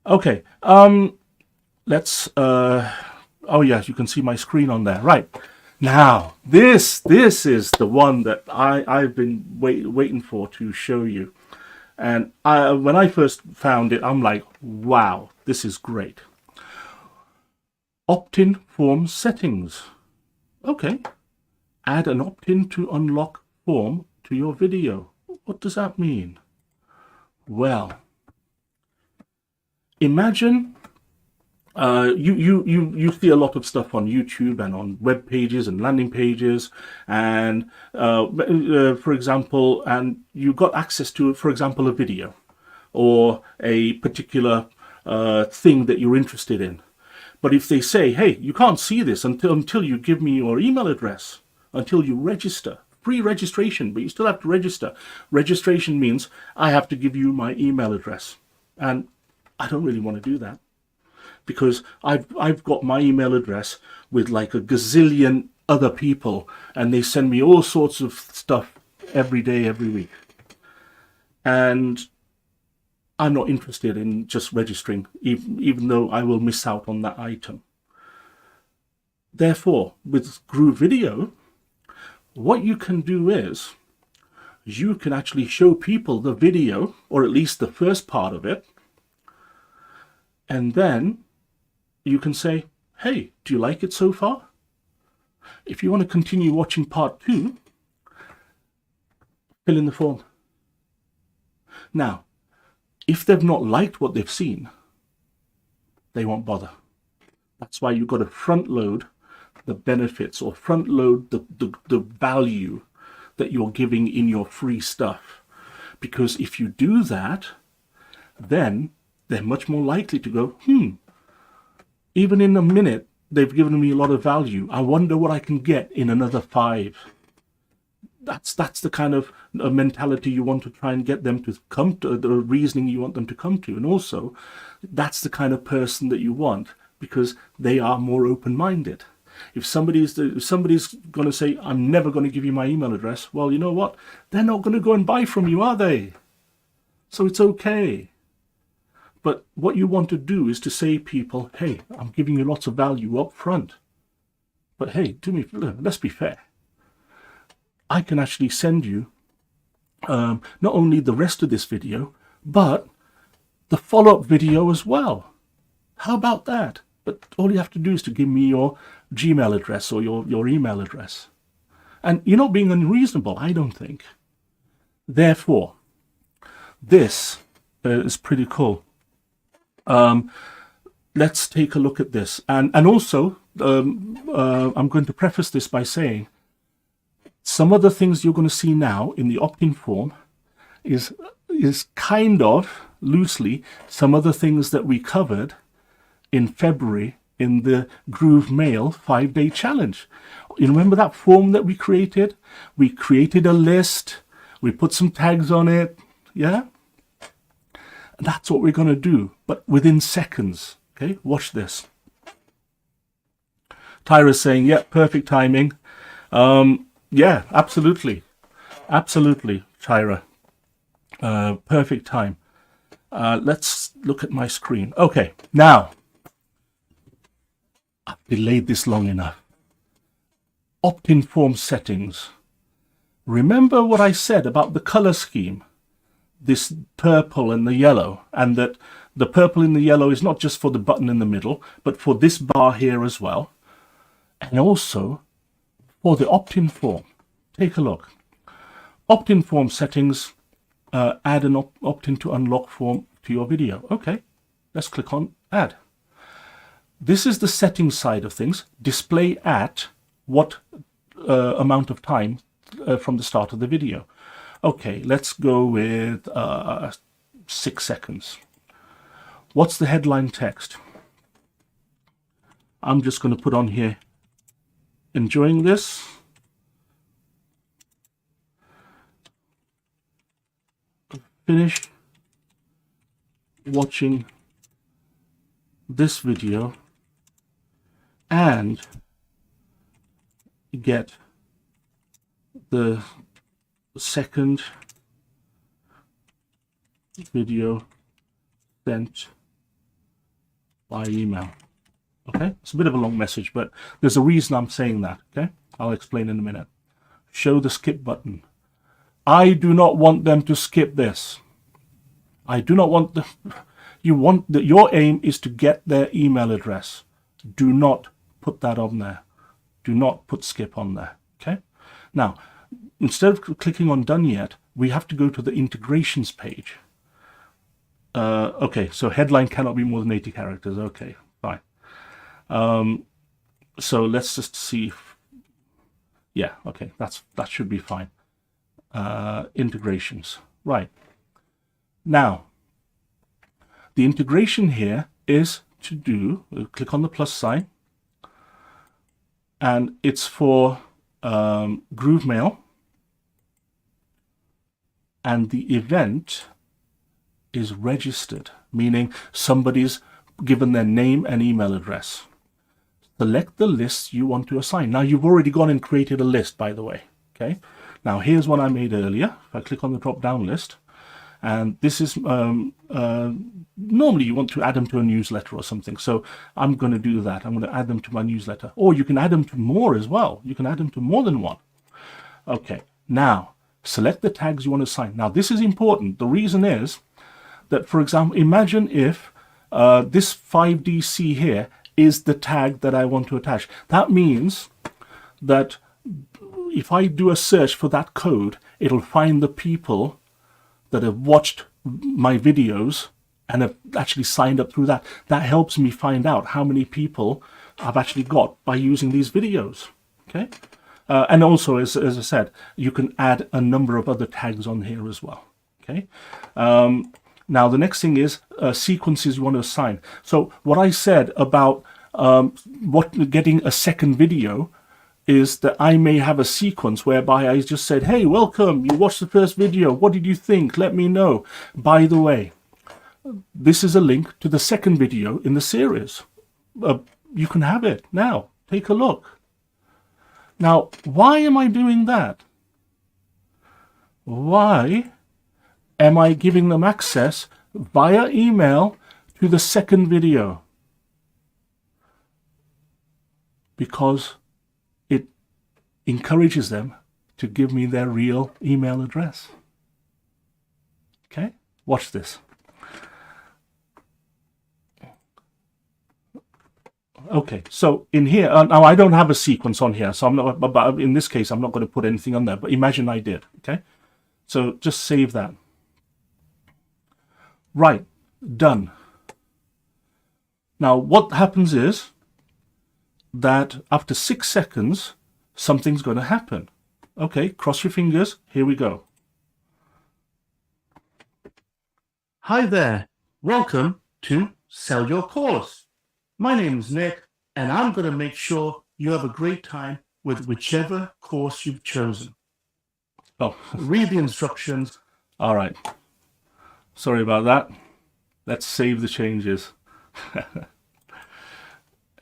Speaker 4: Okay, let's, oh yes, you can see my screen on there. Right, now, this is the one that I've been waiting for to show you. And when I first found it, I'm like, wow, this is great. Opt-in form settings. Okay, add an opt-in to unlock form to your video. What does that mean? Well, imagine you see a lot of stuff on YouTube and on web pages and landing pages, and for example, and you got access to, for example, a video or a particular thing that you're interested in. But if they say, hey, you can't see this until you give me your email address, until you register. Free registration, but you still have to register. Registration means I have to give you my email address. And I don't really want to do that because I've got my email address with like a gazillion other people, and they send me all sorts of stuff every day, every week. And I'm not interested in just registering, even though I will miss out on that item. Therefore, with Groove Video, what you can do is you can actually show people the video, or at least the first part of it, and then you can say, hey, do you like it so far? If you want to continue watching part 2, fill in the form. Now, if they've not liked what they've seen, they won't bother. That's why you've got to front load the benefits, or front load the value that you're giving in your free stuff. Because if you do that, then they're much more likely to go, even in a minute, they've given me a lot of value. I wonder what I can get in another 5. That's the kind of mentality you want to try and get them to come to, the reasoning you want them to come to. And also, that's the kind of person that you want, because they are more open-minded. If somebody's going to say, I'm never going to give you my email address, well, you know what? They're not going to go and buy from you, are they? So it's okay. But what you want to do is to say people, hey, I'm giving you lots of value up front. But hey, let's be fair. I can actually send you not only the rest of this video, but the follow-up video as well. How about that? But all you have to do is to give me your Gmail address or your email address. And you're not being unreasonable, I don't think. Therefore, this is pretty cool. Let's take a look at this. And also, I'm going to preface this by saying, some of the things you're going to see now in the opt-in form is kind of, loosely, some of the things that we covered in February in the Groove Mail 5-day challenge. You remember that form that we created? We created a list. We put some tags on it. Yeah? That's what we're going to do, but within seconds. Okay, watch this. Tyra's saying, yeah, perfect timing. Yeah, absolutely. Absolutely, Tyra. Perfect time. Let's look at my screen. Okay, now, I've delayed this long enough. Opt-in form settings. Remember what I said about the color scheme? This purple and the yellow, and that the purple and the yellow is not just for the button in the middle, but for this bar here as well. And also for the opt-in form. Take a look. Opt-in form settings, add an opt-in to unlock form to your video. Okay, let's click on add. This is the settings side of things. Display at what amount of time from the start of the video. Okay, let's go with 6 seconds. What's the headline text? I'm just going to put on here, enjoying this. Finish watching this video and get the second video sent by email. Okay, it's a bit of a long message, but there's a reason I'm saying that. Okay, I'll explain in a minute. Show the skip button. I do not want them to skip this. I do not want your aim is to get their email address. Do not put that on there. Do not put skip on there. Okay, now instead of clicking on done yet, we have to go to the integrations page. Okay, so headline cannot be more than 80 characters. Okay, fine. So let's just see. Yeah, okay, that should be fine. Integrations, right. Now, the integration here is to do, click on the plus sign, and it's for Groove Mail, and the event is registered, meaning somebody's given their name and email address. select the list you want to assign. Now, you've already gone and created a list, by the way. Okay. Now, here's one I made earlier. If I click on the drop-down list, and this is normally you want to add them to a newsletter or something. So I'm going to do that. I'm going to add them to my newsletter. Or you can add them to more as well. You can add them to more than one. Okay. Now, select the tags you want to assign. Now, this is important. The reason is that, for example, imagine if this 5DC here is the tag that I want to attach. That means that if I do a search for that code, it'll find the people that have watched my videos and have actually signed up through that. That helps me find out how many people I've actually got by using these videos. Okay. And also, as I said, you can add a number of other tags on here as well. Okay. Now, the next thing is sequences you want to assign. So what I said about getting a second video is that I may have a sequence whereby I just said, hey, welcome, you watched the first video. What did you think? Let me know. By the way, this is a link to the second video in the series. You can have it now. Take a look. Now, why am I doing that? Why am I giving them access via email to the second video? Because it encourages them to give me their real email address. Okay, watch this. Okay, so in here, now I don't have a sequence on here, so I'm not, but in this case, I'm not going to put anything on there, but imagine I did, okay? So just save that. Right, done. Now, what happens is that after 6 seconds, something's going to happen. Okay, cross your fingers. Here we go.
Speaker 5: Hi there. Welcome to Sell Your Course. My name's Nick, and I'm going to make sure you have a great time with whichever course you've chosen.
Speaker 4: Oh,
Speaker 5: Read the instructions.
Speaker 4: all right. Sorry about that. Let's save the changes.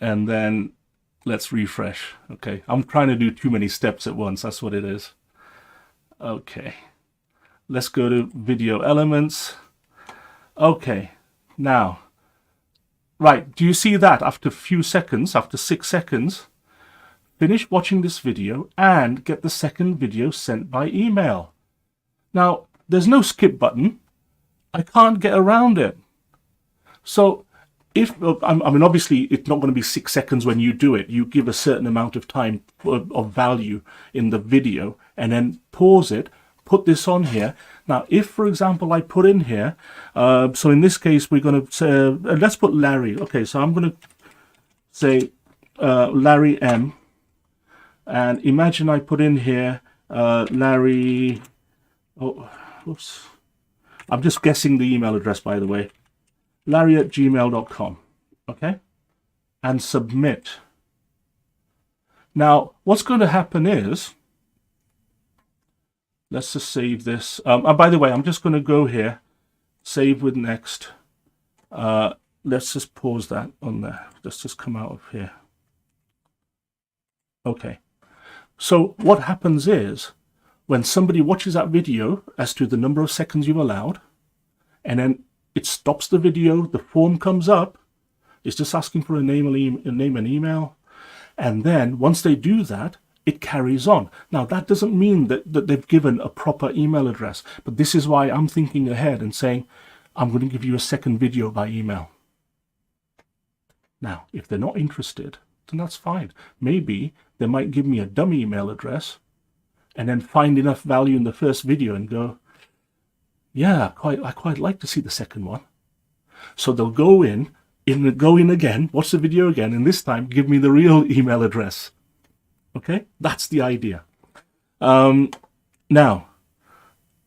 Speaker 4: And then let's refresh. Okay, I'm trying to do too many steps at once. That's what it is. Okay, let's go to video elements. Okay, now, right, do you see that after a few seconds, after 6 seconds, finish watching this video and get the second video sent by email? Now, there's no skip button. I can't get around it. So if, I mean, obviously it's not going to be 6 seconds when you do it. You give a certain amount of time of value in the video and then pause it, put this on here. Now, if, for example, I put in here, so in this case, we're going to say, let's put Larry. Okay, so I'm going to say Larry M. And imagine I put in here Larry, oh, whoops. I'm just guessing the email address, by the way. Larry@gmail.com. Okay? And submit. Now, what's going to happen is, let's just save this. By the way, I'm just going to go here, save with next. Let's just pause that on there. Let's just come out of here. Okay. So what happens is, when somebody watches that video as to the number of seconds you've allowed, and then it stops the video, the form comes up, it's just asking for a name and email, and then once they do that, it carries on. Now, that doesn't mean that they've given a proper email address, but this is why I'm thinking ahead and saying, I'm going to give you a second video by email. Now, if they're not interested, then that's fine. Maybe they might give me a dummy email address and then find enough value in the first video and go, yeah, I quite like to see the second one. So they'll go in again, watch the video again, and this time give me the real email address. Okay, that's the idea. Now,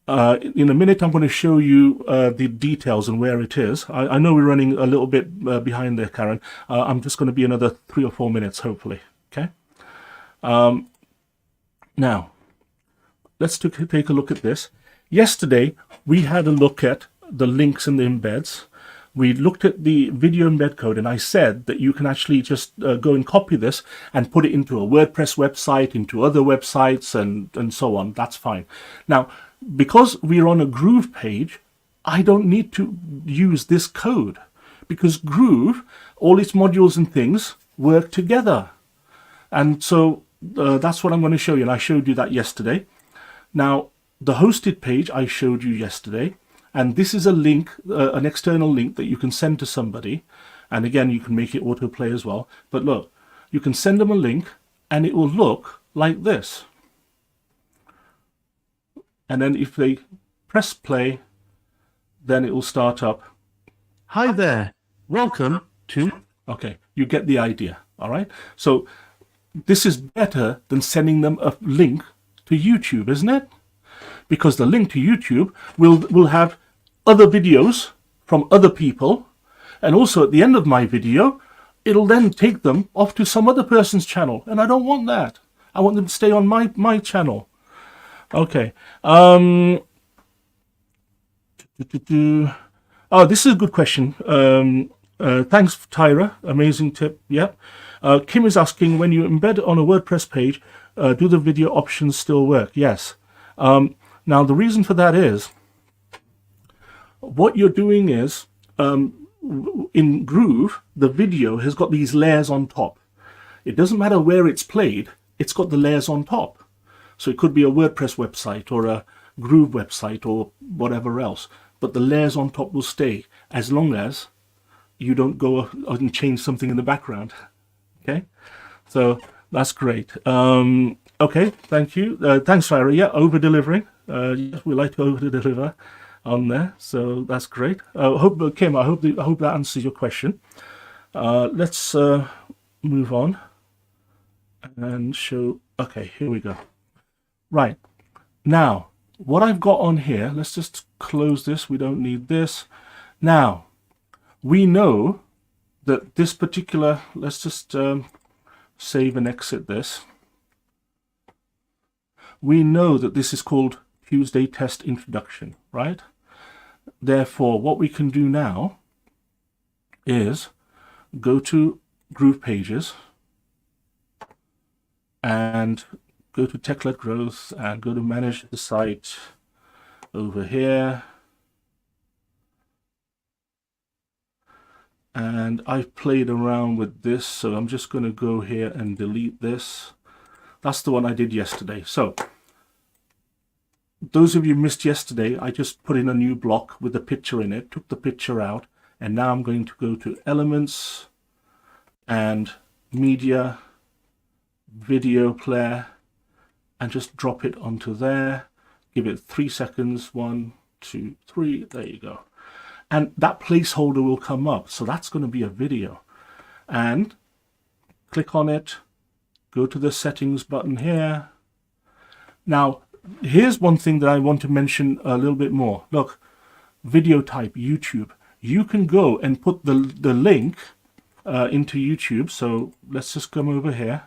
Speaker 4: in a minute, I'm going to show you the details and where it is. I know we're running a little bit behind there, Karen. I'm just going to be another 3 or 4 minutes, hopefully. Okay. Now, let's take a look at this. Yesterday, we had a look at the links and the embeds. we looked at the video embed code, and I said that you can actually just go and copy this and put it into a WordPress website, into other websites, and so on. That's fine. Now, because we're on a Groove page, I don't need to use this code, because Groove, all its modules and things work together. And so that's what I'm going to show you, and I showed you that yesterday. Now, the hosted page I showed you yesterday, and this is a link, an external link that you can send to somebody, and again, you can make it autoplay as well. But look, you can send them a link, and it will look like this. And then if they press play, then it will start up.
Speaker 5: Hi there. Welcome to...
Speaker 4: Okay, you get the idea, all right? So this is better than sending them a link to YouTube, isn't it? Because the link to YouTube will have other videos from other people, and also at the end of my video, it'll then take them off to some other person's channel, and I don't want that. I want them to stay on my channel. Okay. Oh, this is a good question. Thanks, Tyra. Amazing tip. Yep. Kim is asking, when you embed on a WordPress page, do the video options still work? Yes. Now, the reason for that is, what you're doing is, in Groove, the video has got these layers on top. It doesn't matter where it's played, it's got the layers on top. So it could be a WordPress website or a Groove website or whatever else, but the layers on top will stay as long as you don't go and change something in the background. Okay, so that's great. Okay, thank you. Thanks, Farah. Yeah, over-delivering. Yes, we like to over-deliver on there, so that's great. Kim, I hope that answers your question. Let's move on and show. Okay, here we go. Right, now what I've got on here, let's just close this. We don't need this. Now, we know that this particular, let's just save and exit this. We know that this is called Tuesday Test Introduction, right? Therefore, what we can do now is go to Groove Pages and go to Tech-Led Growth and go to Manage the Site over here. And I've played around with this, so I'm just going to go here and delete this. That's the one I did yesterday. So those of you who missed yesterday, I just put in a new block with a picture in it, took the picture out, and now I'm going to go to Elements and Media, Video Player, and just drop it onto there. Give it 3 seconds. 1, 2, 3. There you go. And that placeholder will come up. So that's going to be a video. And click on it. Go to the settings button here. Now, here's one thing that I want to mention a little bit more. Look, video type, YouTube. You can go and put the link into YouTube. So let's just come over here.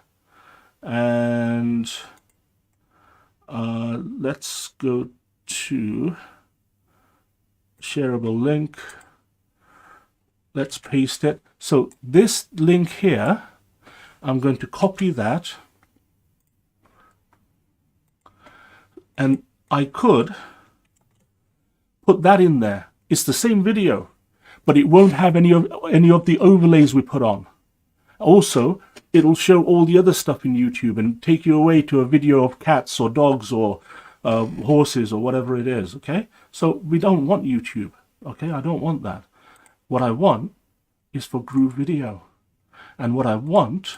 Speaker 4: And let's go to shareable link. Let's paste it. So this link here, I'm going to copy that, and I could put that in there. It's the same video, but it won't have any of the overlays we put on. Also, it'll show all the other stuff in YouTube and take you away to a video of cats or dogs or horses or whatever it is. Okay, so we don't want YouTube. Okay, I don't want that. What I want is for Groove Video, and what I want,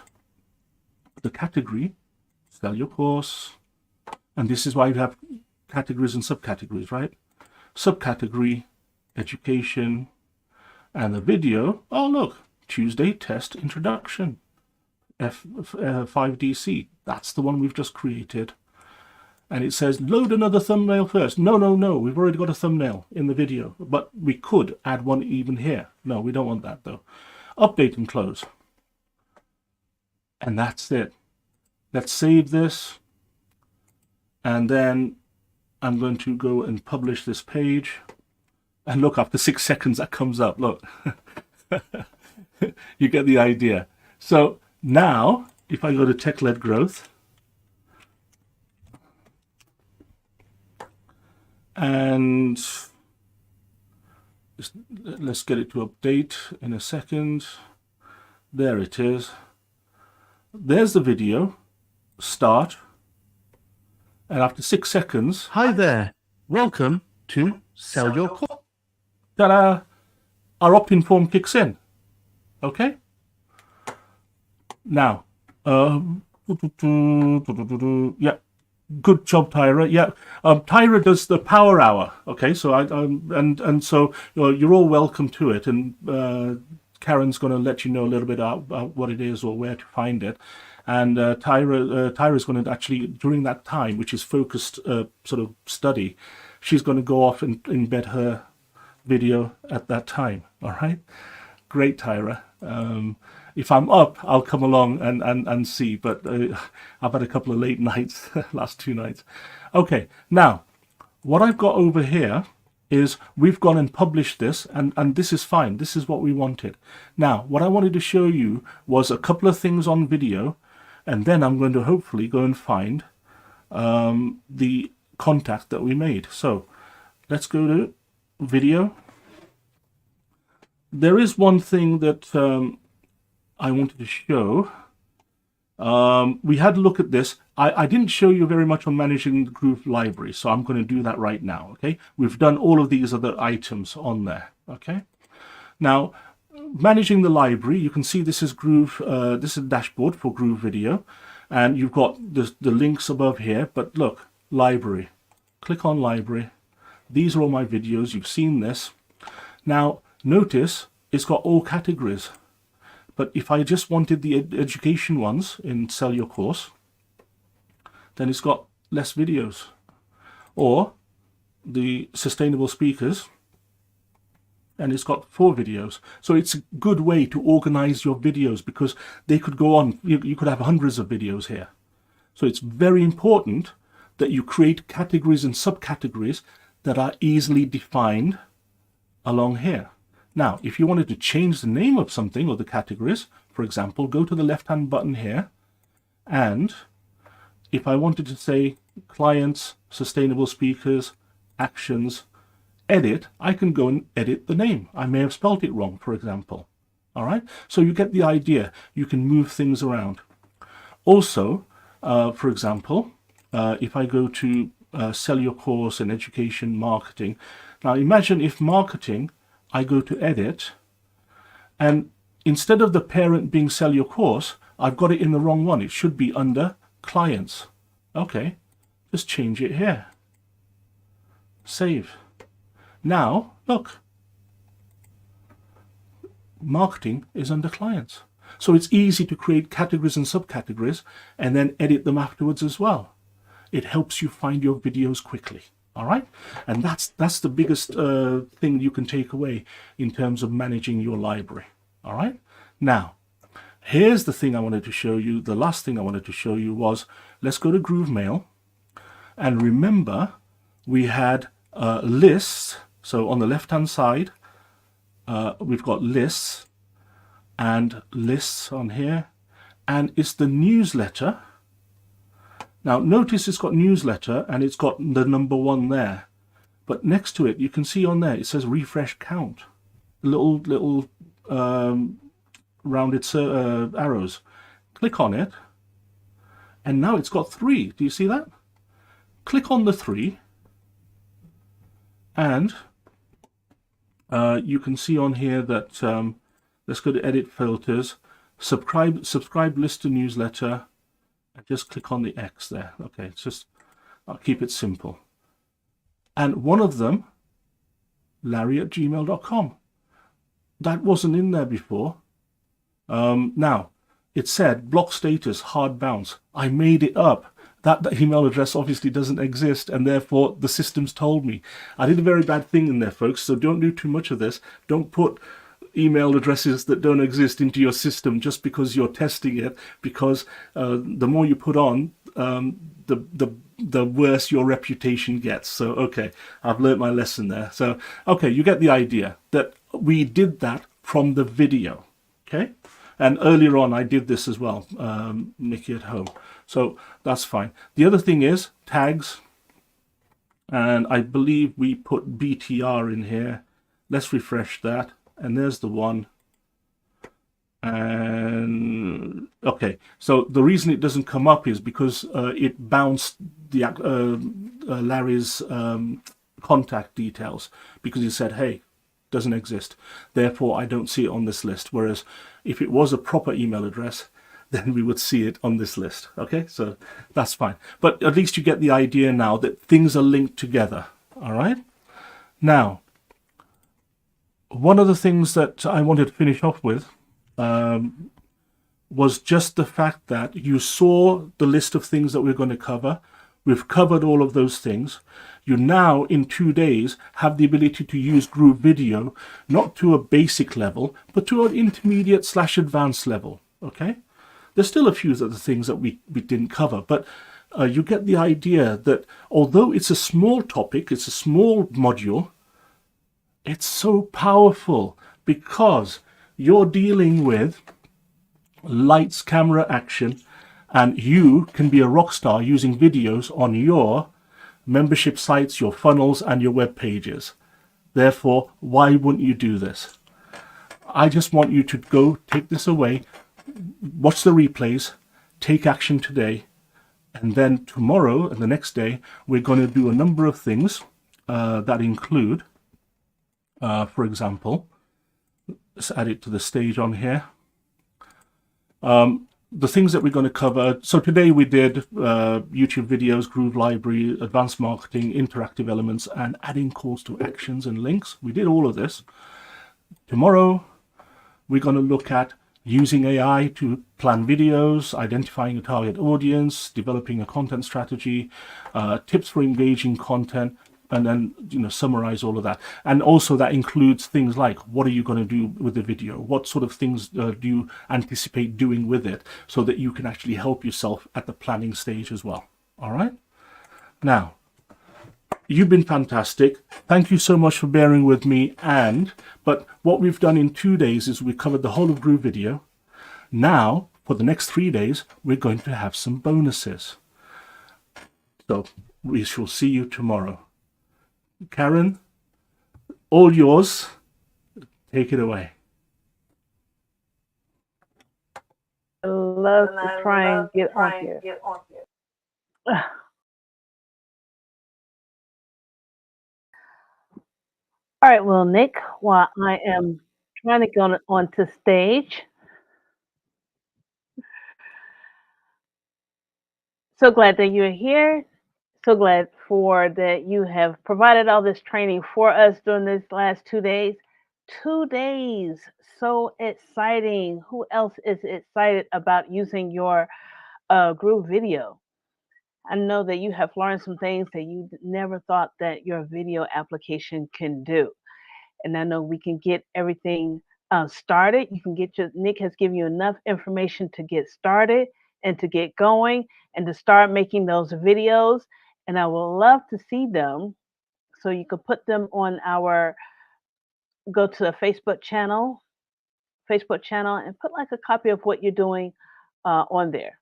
Speaker 4: the category, sell your course, and this is why you have categories and subcategories, right? Subcategory, education, and the video. Oh, look, Tuesday Test Introduction, F5DC. That's the one we've just created. And it says, load another thumbnail first. No, no, no, we've already got a thumbnail in the video, but we could add one even here. No, we don't want that though. Update and close. And that's it. Let's save this. And then I'm going to go and publish this page. And look, after 6 seconds, that comes up. Look, you get the idea. So now, if I go to tech-led growth, and let's get it to update in a second. There it is. There's the video, start. And after 6 seconds,
Speaker 5: Hi there. Welcome to Sell Your Course.
Speaker 4: ta-da, our opt-in form kicks in. Okay? Now, yeah, good job, Tyra. Yeah, Tyra does the power hour. Okay, so so you're all welcome to it, and Karen's going to let you know a little bit about what it is or where to find it. And Tyra's going to actually, during that time, which is focused sort of study, she's going to go off and embed her video at that time. All right, great, Tyra. If I'm up, I'll come along and see, but I've had a couple of late nights, last 2 nights. Okay, now what I've got over here is we've gone and published this, and this is fine. This is what we wanted. Now, what I wanted to show you was a couple of things on video, and then I'm going to hopefully go and find the contact that we made. So let's go to video. There is one thing that I wanted to show. We had a look at this. I didn't show you very much on managing the Groove library, so I'm going to do that right now. Okay, we've done all of these other items on there. Okay, now managing the library, you can see this is Groove. This is a dashboard for Groove Video, and you've got the links above here. But look, library. Click on library. These are all my videos. You've seen this. Now notice it's got all categories. But if I just wanted the education ones in Sell Your Course, then it's got less videos. Or the sustainable speakers, and it's got 4 videos. So it's a good way to organize your videos, because they could go on. You could have hundreds of videos here. So it's very important that you create categories and subcategories that are easily defined along here. Now, if you wanted to change the name of something or the categories, for example, go to the left-hand button here, and if I wanted to say clients, sustainable speakers, actions, edit, I can go and edit the name. I may have spelled it wrong, for example. All right, so you get the idea. You can move things around. Also, for example, if I go to Sell Your Course and education marketing, now imagine if marketing, I go to edit, and instead of the parent being Sell Your Course, I've got it in the wrong one. It should be under clients. Okay, just change it here. Save. Now, look, marketing is under clients. So it's easy to create categories and subcategories and then edit them afterwards as well. It helps you find your videos quickly. All right, and that's the biggest thing you can take away in terms of managing your library. All right, now here's the thing I wanted to show you. The last thing I wanted to show you was, let's go to Groove Mail, and remember we had lists. So on the left hand side we've got lists and lists on here, and it's the newsletter. Now notice it's got newsletter and it's got the number 1 there, but next to it you can see on there it says refresh count, little rounded arrows. Click on it, and now it's got 3. Do you see that? Click on the 3, and you can see on here that let's go to edit filters, subscribe list to newsletter. Just click on the X there. Okay, it's just, I'll keep it simple. And one of them, larry@gmail.com. That wasn't in there before. Now, it said block status, hard bounce. I made it up. That email address obviously doesn't exist, and therefore the system's told me. I did a very bad thing in there, folks, so don't do too much of this. Don't put email addresses that don't exist into your system just because you're testing it, because the more you put on, the worse your reputation gets. So okay, I've learned my lesson there. So okay, you get the idea that we did that from the video. Okay, and earlier on I did this as well, Nikki at home. So that's fine. The other thing is tags, and I believe we put BTR in here. Let's refresh that, and there's the one. And okay, so the reason it doesn't come up is because it bounced the Larry's contact details, because he said, hey, doesn't exist, therefore I don't see it on this list. Whereas if it was a proper email address, then we would see it on this list. Okay, so that's fine, but at least you get the idea now that things are linked together. All right, now one of the things that I wanted to finish off with was just the fact that you saw the list of things that we're going to cover. We've covered all of those things. You now, in 2 days, have the ability to use Groove Video, not to a basic level, but to an intermediate/advanced level. Okay? There's still a few of the things that we didn't cover, but you get the idea that although it's a small topic, it's a small module, it's so powerful because you're dealing with lights, camera, action, and you can be a rock star using videos on your membership sites, your funnels, and your web pages. Therefore, why wouldn't you do this? I just want you to go take this away, watch the replays, take action today, and then tomorrow and the next day, we're going to do a number of things that include, for example, let's add it to the stage on here. The things that we're going to cover. So today we did YouTube videos, Groove Library, advanced marketing, interactive elements, and adding calls to actions and links. We did all of this. Tomorrow, we're going to look at using AI to plan videos, identifying a target audience, developing a content strategy, tips for engaging content, and then summarize all of that. And also that includes things like, what are you going to do with the video? What sort of things do you anticipate doing with it, so that you can actually help yourself at the planning stage as well. All right. Now, you've been fantastic. Thank you so much for bearing with me. But what we've done in 2 days is we covered the whole of Groove Video. Now, for the next 3 days, we're going to have some bonuses. So we shall see you tomorrow. Karen, all yours. Take it away.
Speaker 3: I love to try and get on here. All right, well, Nick, while I am trying to go onto stage, so glad that you're here. So glad that you have provided all this training for us during this last 2 days. 2 days, so exciting. Who else is excited about using your Groove Video? I know that you have learned some things that you never thought that your video application can do. And I know we can get everything started. You can get Nick has given you enough information to get started and to get going and to start making those videos. And I would love to see them. So you could put them on go to a Facebook channel and put like a copy of what you're doing on there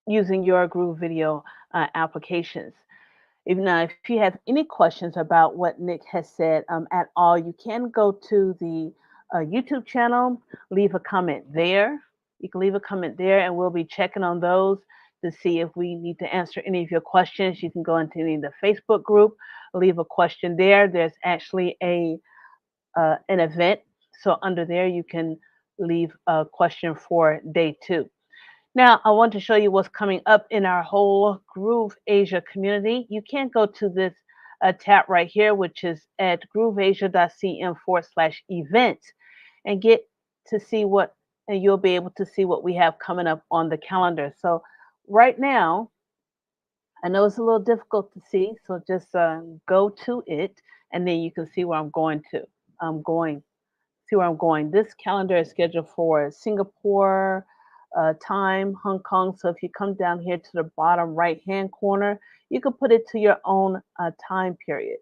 Speaker 3: using your Groove Video applications. If you have any questions about what Nick has said at all, you can go to the YouTube channel, leave a comment there. You can leave a comment there and we'll be checking on those to see if we need to answer any of your questions. You can go into the Facebook group, leave a question there. There's actually an event. So under there, you can leave a question for day 2. Now, I want to show you what's coming up in our whole Groove Asia community. You can go to this tab right here, which is at grooveasia.cm/events, and get to see and you'll be able to see what we have coming up on the calendar. So right now, I know it's a little difficult to see, so just go to it, and then you can see where I'm going to. See where I'm going. This calendar is scheduled for Singapore, time, Hong Kong. So if you come down here to the bottom right hand corner, you can put it to your own time period.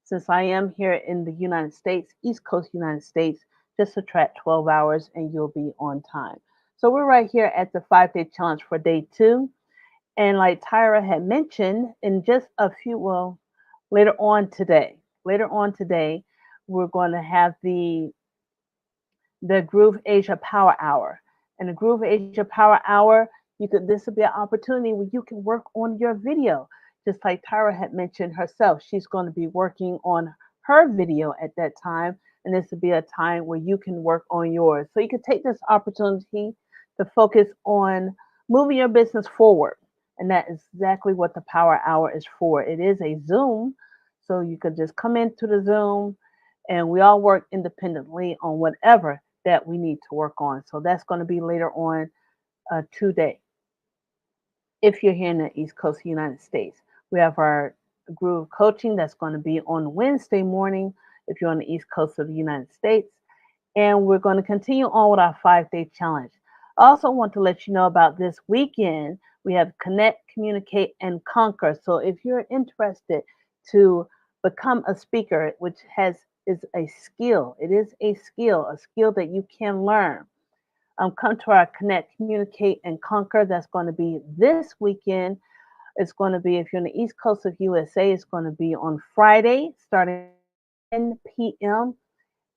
Speaker 3: Since I am here in the United States, East Coast United States, just subtract 12 hours and you'll be on time. So we're right here at the 5 day challenge for day 2. And like Tyra had mentioned, in just a few, well, later on today, we're going to have the Groove Asia Power Hour. And the Groove Asia Power Hour, this will be an opportunity where you can work on your video. Just like Tyra had mentioned herself, she's going to be working on her video at that time. And this will be a time where you can work on yours. So you can take this opportunity to focus on moving your business forward. And that is exactly what the Power Hour is for. It is a Zoom. So you could just come into the Zoom and we all work independently on whatever that we need to work on. So that's going to be later on today. If you're here in the East Coast of the United States, we have our Groove Coaching that's going to be on Wednesday morning if you're on the East Coast of the United States. And we're going to continue on with our 5 day challenge. I also want to let you know about this weekend. We have Connect, Communicate, and Conquer. So if you're interested to become a speaker, which is a skill. It is a skill that you can learn. Come to our Connect, Communicate, and Conquer. That's going to be this weekend. It's going to be, if you're on the East Coast of USA, it's going to be on Friday, starting at 10 p.m.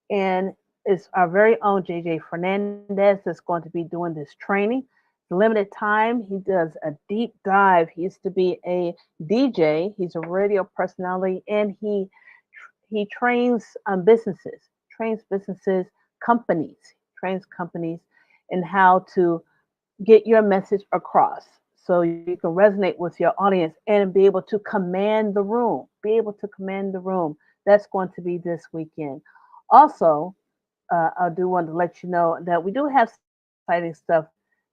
Speaker 3: And it's our very own JJ Fernandez that's going to be doing this training. Limited time. He does a deep dive. He used to be a DJ. He's a radio personality, and he trains companies in how to get your message across so you can resonate with your audience and be able to command the room. That's going to be this weekend. Also, I do want to let you know that we do have exciting stuff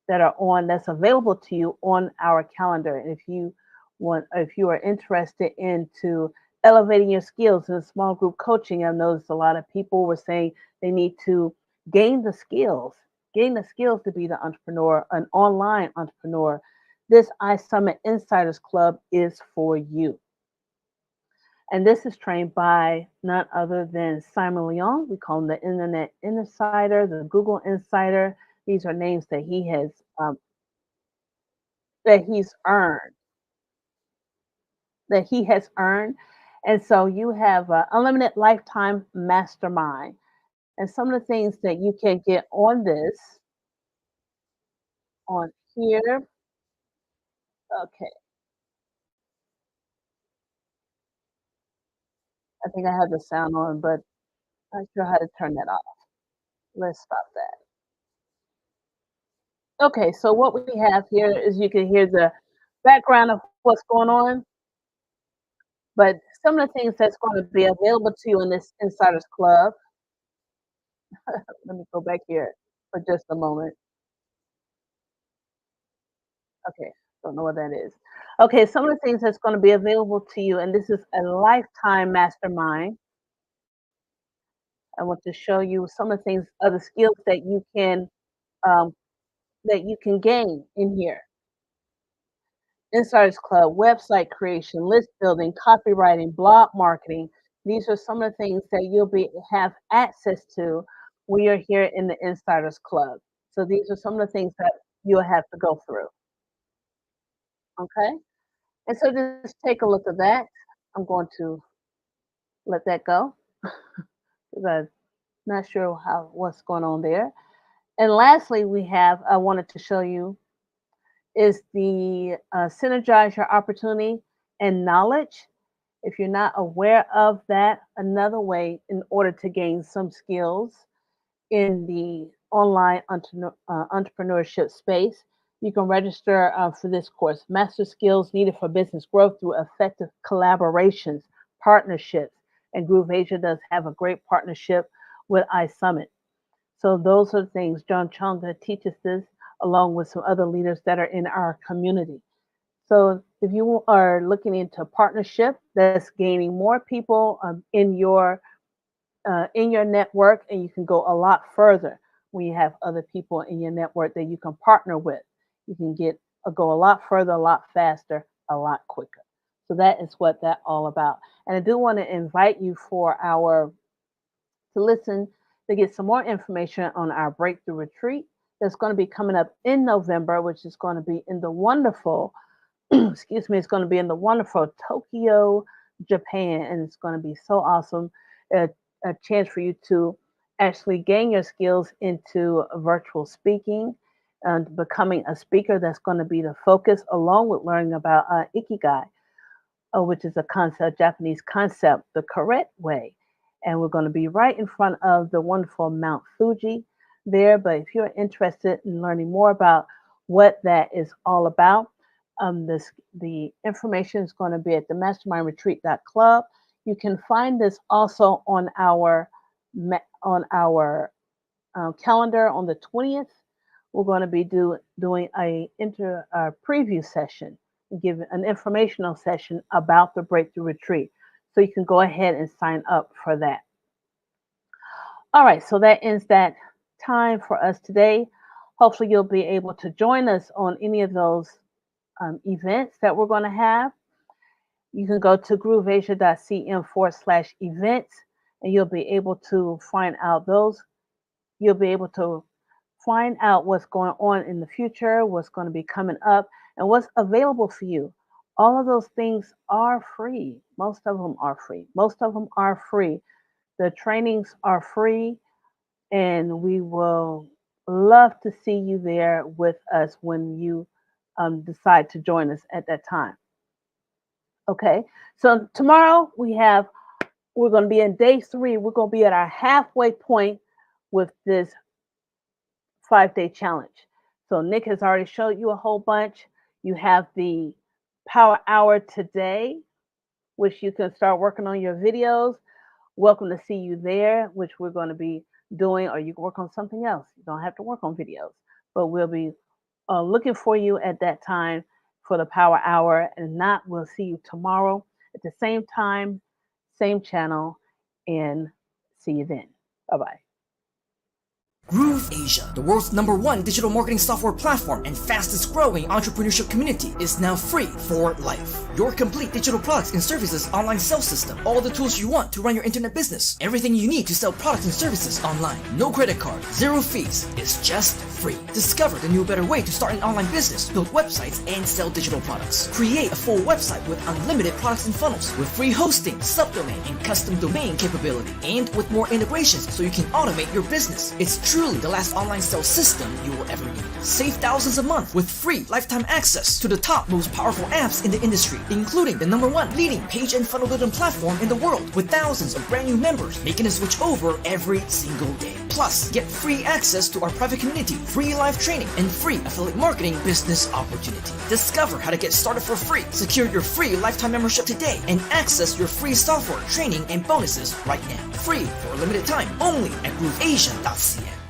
Speaker 3: that's available to you on our calendar. And if you are interested into elevating your skills in small group coaching, I've noticed a lot of people were saying they need to gain the skills to be the entrepreneur, an online entrepreneur. This iSummit Insiders Club is for you. And this is trained by none other than Simon Leon. We call him the Internet Insider, the Google Insider. These are names that he has earned. And so you have Unlimited Lifetime Mastermind. And some of the things that you can get on here. Okay, I think I have the sound on, but I'm not sure how to turn that off. Let's stop that. Okay, so what we have here is you can hear the background of what's going on, but some of the things that's going to be available to you in this Insiders Club. Let me go back here for just a moment. Okay, don't know what that is. Okay, some of the things that's going to be available to you, and this is a lifetime mastermind. I want to show you some of the things, other skills um, that you can gain in here. Insiders Club, website creation, list building, copywriting, blog marketing. These are some of the things that you'll have access to when you're here in the Insiders Club. So these are some of the things that you'll have to go through. Okay? And so just take a look at that. I'm going to let that go because I'm not sure what's going on there. And lastly, I wanted to show you is the synergize your opportunity and knowledge. If you're not aware of that, another way in order to gain some skills in the online entrepreneurship space, you can register for this course, Master Skills Needed for Business Growth Through Effective Collaborations, Partnerships. And Groove Asia does have a great partnership with iSummit. So those are the things. John Chonga teaches this along with some other leaders that are in our community. So if you are looking into partnership that's gaining more people in your network, and you can go a lot further when you have other people in your network that you can partner with. You can go a lot further, a lot faster, a lot quicker. So that is what that's all about. And I do want to invite you to get some more information on our breakthrough retreat that's going to be coming up in November, which is going to be in the wonderful, excuse me, it's going to be in the wonderful Tokyo, Japan, and it's going to be so awesome. A chance for you to actually gain your skills into virtual speaking and becoming a speaker. That's going to be the focus, along with learning about Ikigai, which is a Japanese concept, the correct way. And we're going to be right in front of the wonderful Mount Fuji there. But if you're interested in learning more about what that is all about, the information is going to be at the mastermindretreat.club. You can find this also on our calendar on the 20th. We're going to be doing a preview session and give an informational session about the Breakthrough Retreat. So you can go ahead and sign up for that. All right, so that ends that time for us today. Hopefully you'll be able to join us on any of those events that we're going to have. You can go to grooveasia.cm/events, and you'll be able to find out those. You'll be able to find out what's going on in the future, what's going to be coming up, and what's available for you. All of those things are free. Most of them are free. The trainings are free, and we will love to see you there with us when you decide to join us at that time. Okay, so tomorrow we're going to be in day 3. We're going to be at our halfway point with this 5-day challenge. So Nick has already showed you a whole bunch. You have the Power Hour today, which you can start working on your videos. Welcome to see you there, which we're going to be doing, or you can work on something else. You don't have to work on videos, but we'll be looking for you at that time for the Power Hour. And not, we'll see you tomorrow at the same time, same channel, and see you then. Bye-bye.
Speaker 6: Groove Asia, the world's #1 digital marketing software platform and fastest growing entrepreneurship community, is now free for life. Your complete digital products and services online sales system, all the tools you want to run your internet business, everything you need to sell products and services online. No credit card, 0 fees, it's just free. Discover the new better way to start an online business, build websites, and sell digital products. Create a full website with unlimited products and funnels, with free hosting, subdomain, and custom domain capability, and with more integrations so you can automate your business. It's truly the last online sales system you will ever need. Save thousands a month with free lifetime access to the top most powerful apps in the industry, including the #1 leading page and funnel building platform in the world, with thousands of brand new members making a switch over every single day. Plus, get free access to our private community, free live training, and free affiliate marketing business opportunity. Discover how to get started for free, secure your free lifetime membership today, and access your free software, training, and bonuses right now. Free for a limited time, only at grooveasia.cm.